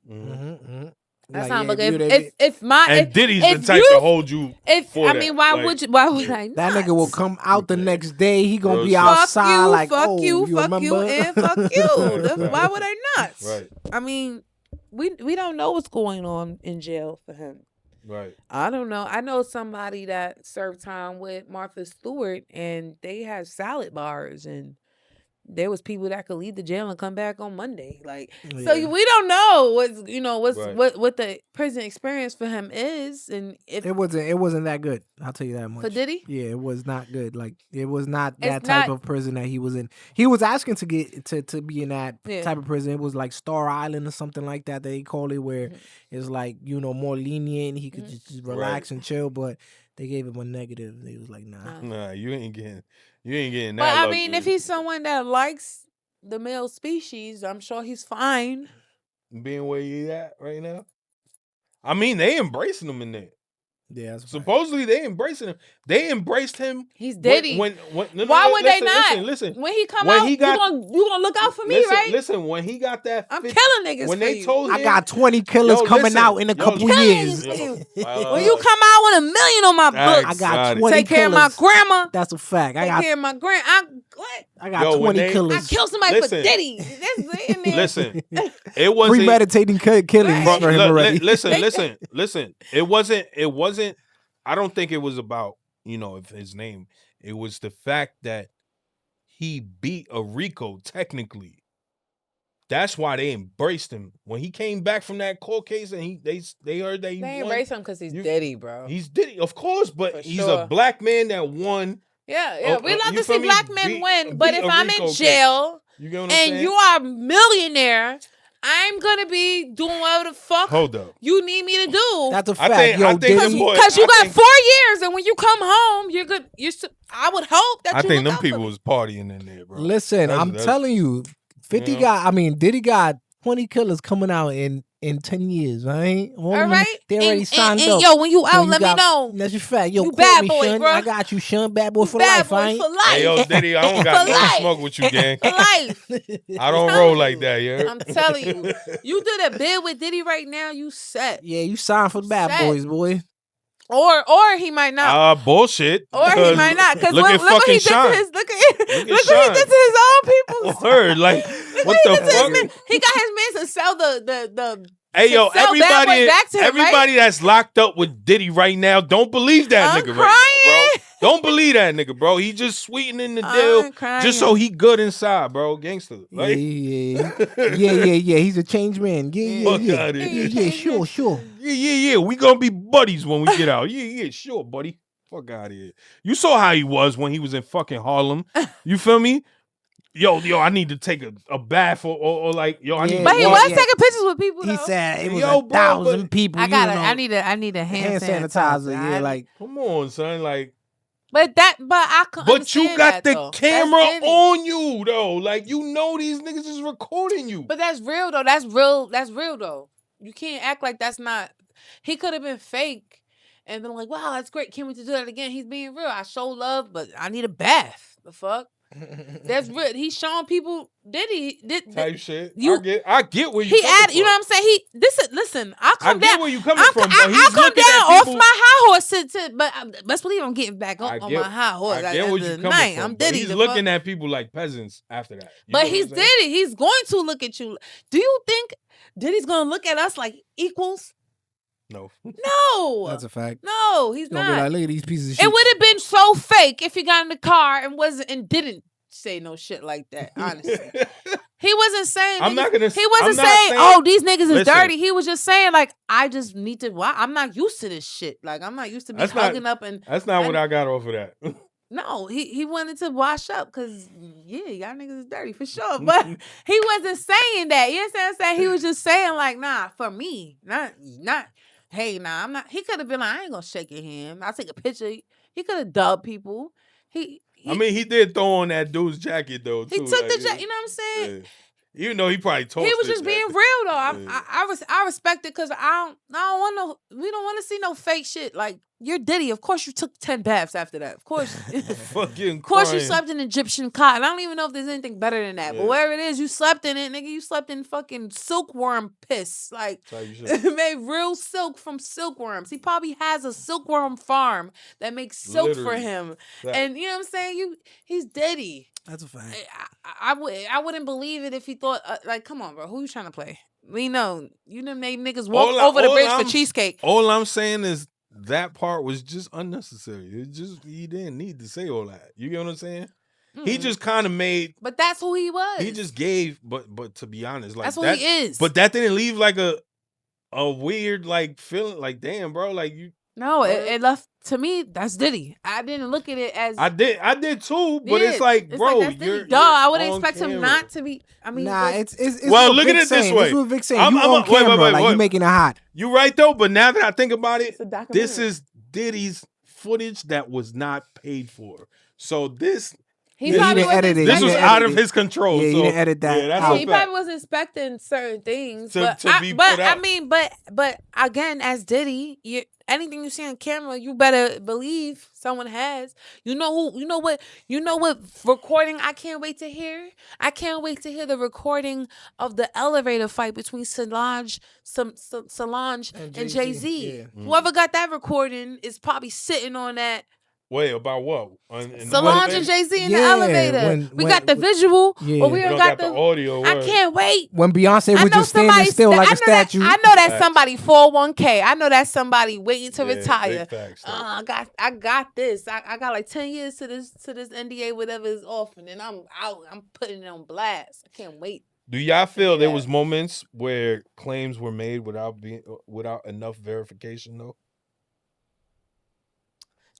That's not looking. If Diddy's the type to hold you. Why would I not? That nigga will come out the next day. He gonna be outside fuck you, and fuck you. Why would I not? Right. I mean, we don't know what's going on in jail for him. Right. I don't know. I know somebody that served time with Martha Stewart, and they had salad bars, and there was people that could leave the jail and come back on Monday. So we don't know what the prison experience for him is, and if it wasn't that good. I'll tell you that much. For Diddy? Yeah, it was not good. Like it was not that type of prison that he was in. He was asking to get to be in that type of prison. It was like Star Island or something like that they call it, where it's like more lenient. He could just relax and chill, but they gave him a negative. He was like, nah, you ain't getting that. But I mean, if he's someone that likes the male species, I'm sure he's fine. Being where he at right now. I mean, they embracing him in there. Yeah, that's supposedly they embracing him. They embraced him. He's Diddy. Why would they not? Listen. When he come out, you gonna look out for me, right? Listen, when he got that, I'm killing niggas. When they told him, I got 20 killers coming out in a couple years. When you come out with $1 million on my books, I got 20 take care of my grandma. That's a fact. Take care of my grandma. I got 20 killers. I killed somebody for Diddy. Listen, it wasn't premeditating killings for him already. Listen. It wasn't. I don't think it was about if his name. It was the fact that he beat a Rico technically. That's why they embraced him when he came back from that court case, and they heard that he they embraced him because he's Diddy, bro. He's Diddy, of course, but he's a black man that won. Yeah. We love to see black men win, but if I'm in jail and you are a millionaire, I'm gonna be doing whatever the fuck you need me to do. That's a fact, because you got 4 years, and when you come home, you're good. I would hope that I think them people was partying in there, bro. Listen, I'm telling you, 50 Diddy got 20 killers coming out in 10 years, right? All right. They already signed up. Yo, when you out, let me know. That's your fact. Yo, you bad boy, Shun. bro. I got you, Shun. Bad boy for life, for life. Hey, yo, Diddy, I don't got no smoke with you, gang. For life. I don't roll like that, yeah. I'm telling you. You did a bid with Diddy right now, you set. Yeah, you signed for the bad boys, boy. Or he might not. Bullshit. Or he might not. Because look what he did to his look what he did to his own people. Word, like what the fuck? He got his man to sell the Hey yo, everybody that's locked up with Diddy right now, don't believe that nigga right now, bro. Don't believe that nigga, bro. He just sweetening the deal just so he good inside, bro. Gangster. Right? Yeah. He's a changed man. Yeah. Sure. Yeah. We gonna be buddies when we get out. Yeah, sure, buddy. Fuck out of here. You saw how he was when he was in fucking Harlem. You feel me? Yo, I need to take a bath or like, yo, I need. But he was taking pictures with people. He said it was 1,000 people. I need a hand sanitizer. Yeah, like, come on, son, like. But I can. But you got the camera on you though, like these niggas is recording you. But that's real though. That's real though. You can't act like that's not. He could have been fake and been like, "Wow, that's great. Can't wait to do that again." He's being real. I show love, but I need a bath. The fuck. That's real. He's showing people Diddy type shit. I get where you. He added. You know what I'm saying? Listen. I'll come down. I get where you coming from. I'll come down off my high horse but best believe I'm getting back up on my high horse. I get where you coming from. I'm Diddy. He's looking at people like peasants after that. But he's Diddy. He's going to look at you. Do you think Diddy's going to look at us like equals? No. That's a fact. No, he's not. Be like, look at these pieces of shit. It would have been so fake if he got in the car and didn't say no shit like that. Honestly, he wasn't saying. I'm not gonna. He wasn't saying, "Oh, these niggas is dirty." He was just saying, like, "I just need to. Why? I'm not used to this shit. Like, I'm not used to be hugging up and." That's not what I got off of that. No, he wanted to wash up because y'all niggas is dirty for sure. But he wasn't saying that. You understand what I'm saying? He was just saying like, nah, for me, not. Hey, nah, I'm not. He could have been like, I ain't gonna shake your hand. I'll take a picture. He could have dubbed people. I mean, he did throw on that dude's jacket though. He too. took like, the jacket. You know what I'm saying? Yeah. Even though he probably told he was just being real though. I respect it because I don't want we don't want to see no fake shit. Like you're Diddy, of course you took 10 baths after that. Of course, fucking. Of course you slept in Egyptian cotton. I don't even know if there's anything better than that. But wherever it is, you slept in it, nigga. You slept in fucking silkworm piss. Like made real silk from silkworms. He probably has a silkworm farm that makes silk for him. Right. And you know what I'm saying? He's Diddy. That's a fact. I wouldn't believe it if he thought like, come on, bro, who you trying to play? We know you done made niggas walk over the bridge for cheesecake. All I'm saying is that part was just unnecessary. He didn't need to say all that. You get what I'm saying? Mm-hmm. He just kind of made. But that's who he was. He just gave. But to be honest, like that's who he is. But that didn't leave like a weird like feeling. Like damn, bro, like you. No, it left. To me, that's Diddy. I didn't look at it as I did too, but it's like, bro, like you're I would expect him not to be. I mean, nah, it's well, look at it this way. It's what Vic saying. You on camera, like you making it hot. You right though, but now that I think about it, this is Diddy's footage that was not paid for. So this. He probably didn't edit it. This was out of his control. Yeah, he didn't edit that. Yeah, he probably wasn't expecting certain things. But I mean, but again, as Diddy, anything you see on camera, you better believe someone has. You know what recording I can't wait to hear? I can't wait to hear the recording of the elevator fight between Solange and Jay-Z. Yeah. Whoever got that recording is probably sitting on that. Wait, about what? Solange and Jay-Z in the elevator. We got the visual, but we don't got the audio. I can't wait. When Beyonce was just standing still like a statue. I know that's somebody 401k. I know that's somebody waiting to retire. I got this. I got like 10 years to this NDA, whatever is off, and then I'm out. I'm putting it on blast. I can't wait. Do y'all feel there was moments where claims were made without enough verification though?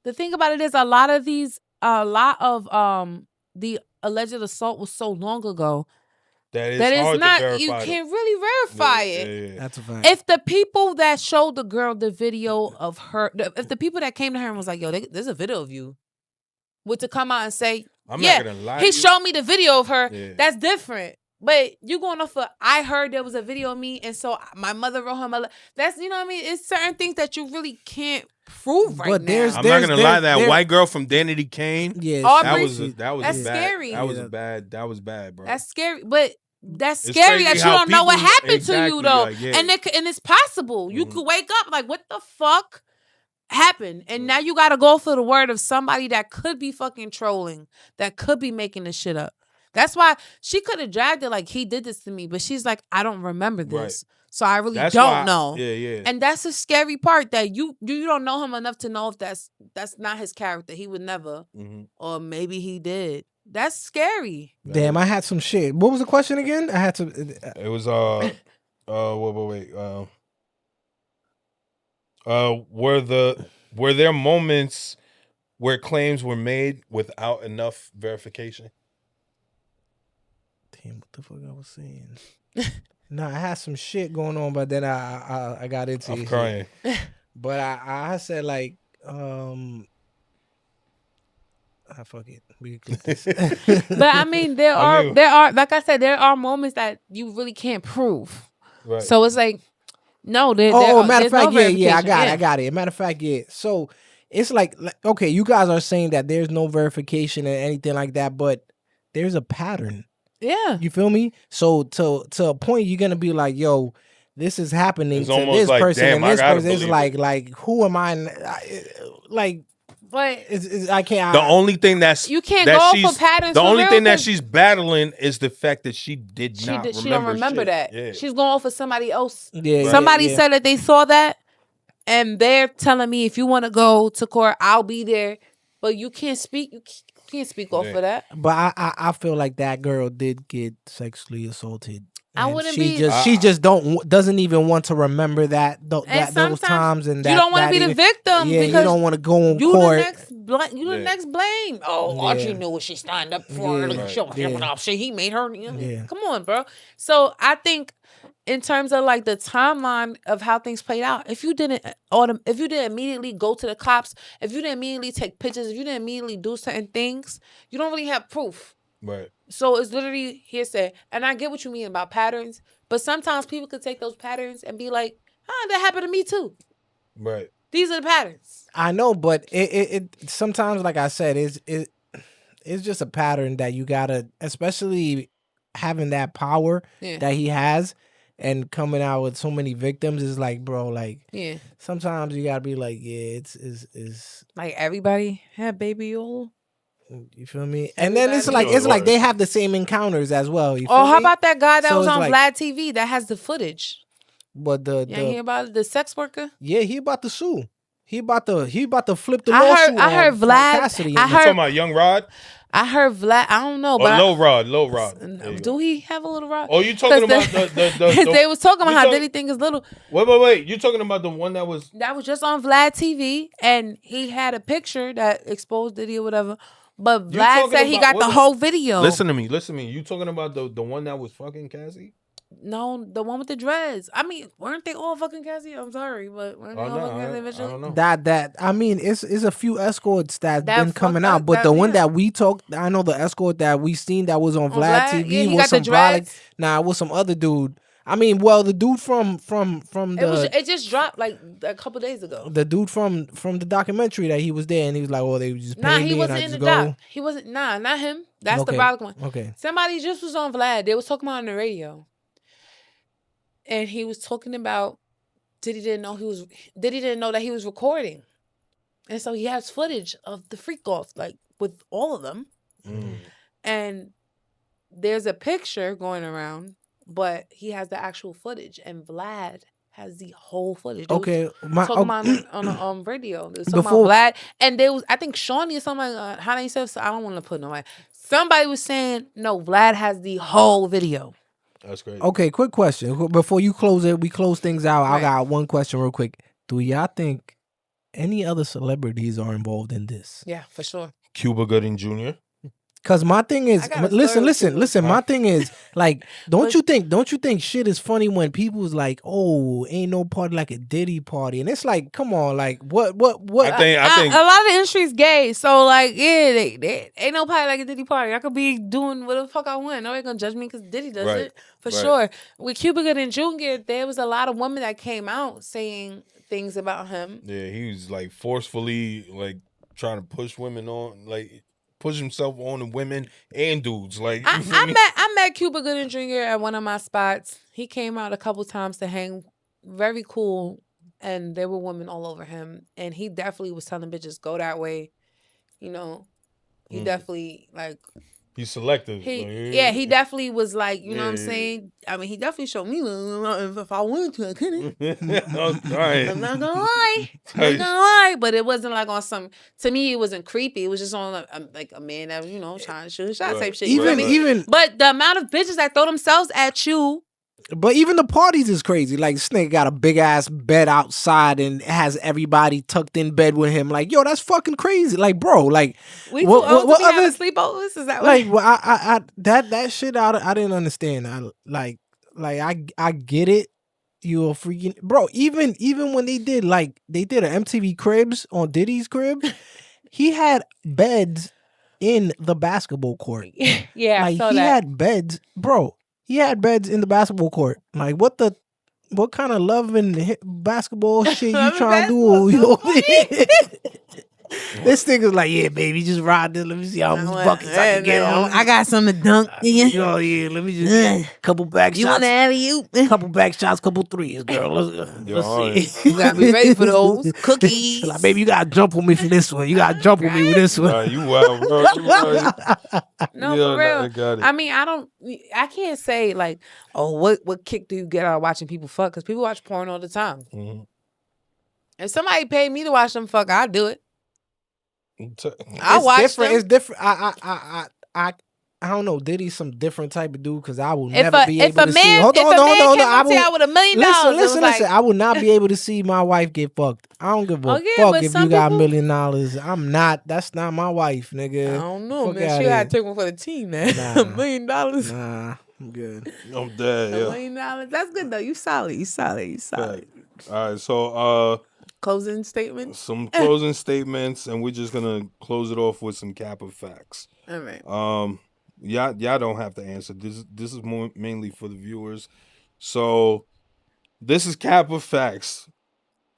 The thing about it is a lot of the alleged assault was so long ago that it's not to you can't really verify it. Yeah. That's a fact. If the people that showed the girl the video of her, if the people that came to her and was like, "Yo, there's a video of you," would to come out and say, I'm not gonna lie, he showed me the video of her. Yeah. That's different. But you going off of, I heard there was a video of me, and so my mother wrote him. That's, you know what I mean? It's certain things that you really can't prove now. I'm not gonna lie. That white girl from Danity Kane, that was scary. That was bad, bro. That's scary, but that's scary that you don't know what happened to you though, like, and it's possible you could wake up like, what the fuck happened, and now you got to go for the word of somebody that could be fucking trolling, that could be making this shit up. That's why she could have dragged it like, he did this to me, but she's like, I don't remember this. Right. So I really don't know. Yeah. And that's a scary part, that you don't know him enough to know if that's not his character. He would never. Mm-hmm. Or maybe he did. That's scary. Damn, I had some shit. What was the question again? I had to it was wait. Were there moments where claims were made without enough verification? Damn, what the fuck I was saying? No, I had some shit going on, but then I got into it. I'm crying. But I said like, fuck it. We can clip this. But I mean, there are like I said, there are moments that you really can't prove. Right. So it's like, no, matter of fact, I got it. Matter of fact, yeah. So it's like, okay, you guys are saying that there's no verification and anything like that, but there's a pattern. Yeah. You feel me? So to a point, you're gonna be like, yo, this is happening to this like, person damn, and this person. It's like, who am I? Like, but I can't. The only thing that's you can't go for patterns. The only thing that she's battling is the fact that she don't remember that. Yeah. She's going for somebody else. Yeah, somebody said that they saw that, and they're telling me, if you want to go to court, I'll be there. But you can't speak. You can't speak off of that. But I feel like that girl did get sexually assaulted. I wouldn't she just doesn't even want to remember those times, and that you don't want to be the victim. Yeah, you don't want to go on court. You the next the next blame. Oh, Audrey knew what she signed up for. Shit, he made her. Come on, bro. So I think in terms of like the timeline of how things played out, if you didn't immediately go to the cops, if you didn't immediately take pictures, if you didn't immediately do certain things, you don't really have proof. Right. So it's literally hearsay. And I get what you mean about patterns, but sometimes people could take those patterns and be like, that happened to me too. Right. These are the patterns. I know, but it sometimes, like I said, it's just a pattern that you gotta, especially having that power that he has and coming out with so many victims is like, bro, like sometimes you gotta be like, it's like everybody had baby oil. You feel me? And then it's like they have the same encounters as well. You feel how me? about that guy that was on like, Vlad TV that has the footage? But you hear about it? The sex worker? Yeah, he about to sue. He about to flip the lawsuit. I heard Vlad. Cassidy. You talking about Young Rod? I heard Vlad. I don't know, but Low Rod. Do he have a little rod? Oh, you talking about the they was talking about how Diddy think is little. Wait. You talking about the one that was just on Vlad TV, and he had a picture that exposed Diddy or whatever. But Vlad said he got the whole video. Listen to me. You talking about the one that was fucking Cassie? No, the one with the dreads. I mean, weren't they all fucking Cassie? I'm sorry, but weren't they all fucking Cassie eventually? I don't know. That I mean, it's a few escorts that's been coming out, but the one that we talked, I know the escort that we seen that was on Vlad TV was some it was some other dude. I mean, well, the dude from it just dropped like a couple days ago. The dude from the documentary that he was there, and he was like, "Oh, they just paid he me wasn't and I in just the go." doc. He wasn't. Not him. That's the brolic one. Okay. Somebody just was on Vlad. They was talking about on the radio, and he was talking about Diddy didn't know that he was recording, and so he has footage of the freak off like with all of them, and there's a picture going around. But he has the actual footage, and Vlad has the whole footage. Okay, talking about on the radio. They was talking about Vlad, and there was, I think, Shawnee or something. How they said? So I don't want to put nobody. Somebody was saying no. Vlad has the whole video. That's great. Okay, quick question before you close it. We close things out. Right. I got one question real quick. Do y'all think any other celebrities are involved in this? Yeah, for sure. Cuba Gooding Jr. Cause my thing is, listen. My thing is, like, don't you think shit is funny when people's like, oh, ain't no party like a Diddy party, and it's like, come on, like, what? I think a lot of the industry's gay, so like, yeah, they ain't no party like a Diddy party. I could be doing whatever the fuck I want. Nobody gonna judge me because Diddy does it for sure. With Cuba Gooding Jr., there was a lot of women that came out saying things about him. Yeah, he was like forcefully like trying to push women on, like. Push himself on the women and dudes. Like I met Cuba Gooding Jr. at one of my spots. He came out a couple times to hang. Very cool. And there were women all over him. And he definitely was telling bitches, go that way. You know, he definitely like he's selective. He definitely was like, you know what I'm saying? I mean, he definitely showed me if I wanted to, I couldn't. Right. I'm not gonna lie. But it wasn't like on some, to me, it wasn't creepy. It was just on like a man that, trying to shoot a shot type shit. Even but the amount of bitches that throw themselves at you. But even the parties is crazy. Like, this nigga got a big ass bed outside and has everybody tucked in bed with him. Like, yo, that's fucking crazy. Like, bro, like, what other sleepovers is that? Like, well, I that shit I didn't understand. I get it. You're freaking bro. Even when they did an MTV Cribs on Diddy's crib, he had beds in the basketball court. Yeah, like he had beds, bro. He had beds in the basketball court. Like, what kind of love and basketball shit you trying to do? This nigga's like, yeah, baby, just ride this. Let me see how many buckets I can get on. I got something to dunk. Yo, yeah, let me just couple back shots. You want to alley-oop? Couple back shots, couple threes, girl. Let's see. You gotta be ready for those cookies. Like, baby, you gotta jump with me for this one. You gotta jump with me with this one. Nah, you wild, bro. No, for real. I mean, I can't say like, oh, what kick do you get out of watching people fuck? Because people watch porn all the time. Mm-hmm. If somebody paid me to watch them fuck, I'd do it. I watch them. It's different. I I don't know, Diddy's some different type of dude because I will If never a be if able a to see. man Hold if on, a hold on, man hold on. came I up to y'all will. with $1 million, Listen, it was listen, like, listen. I will not be able to see my wife get fucked. I don't give a Oh, yeah, fuck but if some you got $1 people- million. I'm not. That's not my wife, I nigga. don't know, Fuck man. outta She had here. to take one for the team, man. Nah. $1 million. Nah, I'm good. I'm dead. $1 Yeah. million. That's good though. You solid. You solid. You solid. All right. So Closing statement. some closing statements, and we're just gonna close it off with some cap of facts. All right. Y'all don't have to answer. This is more mainly for the viewers. So this is cap of facts.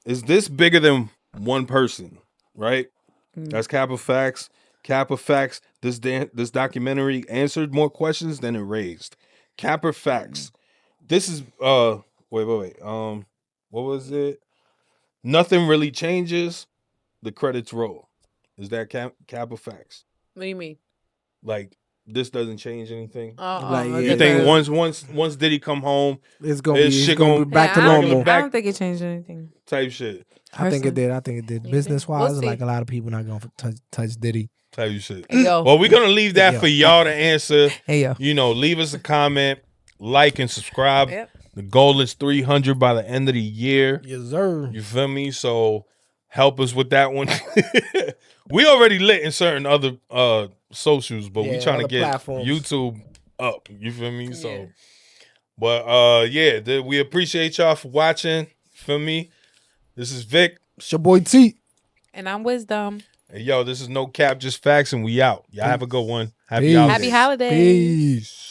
Is this bigger than one person? Right? That's cap of facts. Cap of facts. This documentary answered more questions than it raised. Cap of facts. This is wait. What was it? Nothing really changes. The credits roll. Is that cap of facts? What do you mean? Like this doesn't change anything. Like, You yeah, think because- once Diddy come home, It's gonna his be. It's shit gonna be gonna- back to I don't normal. think- I don't think it changed anything. type shit, I think it Personally. did. I think it did. You Business think? We'll wise, see. like a lot of people not gonna touch Diddy. type shit. Hey, yo. Well, we're gonna leave that Yo. for y'all to answer. Hey, yo. You know, leave us a comment, like and subscribe. Yep. The goal is 300 by the end of the year. Yes, sir. You feel me? So help us with that one. We already lit in certain other socials, but we Yeah, trying to other get platforms. YouTube up. You feel me? Yeah. So, but we appreciate y'all for watching. Feel me? This is Vic. It's your boy T. And I'm Wisdom. Hey, yo, this is No Cap Just Fax, and we out. Y'all have a good one. Happy Peace. holidays. Happy holidays. Peace.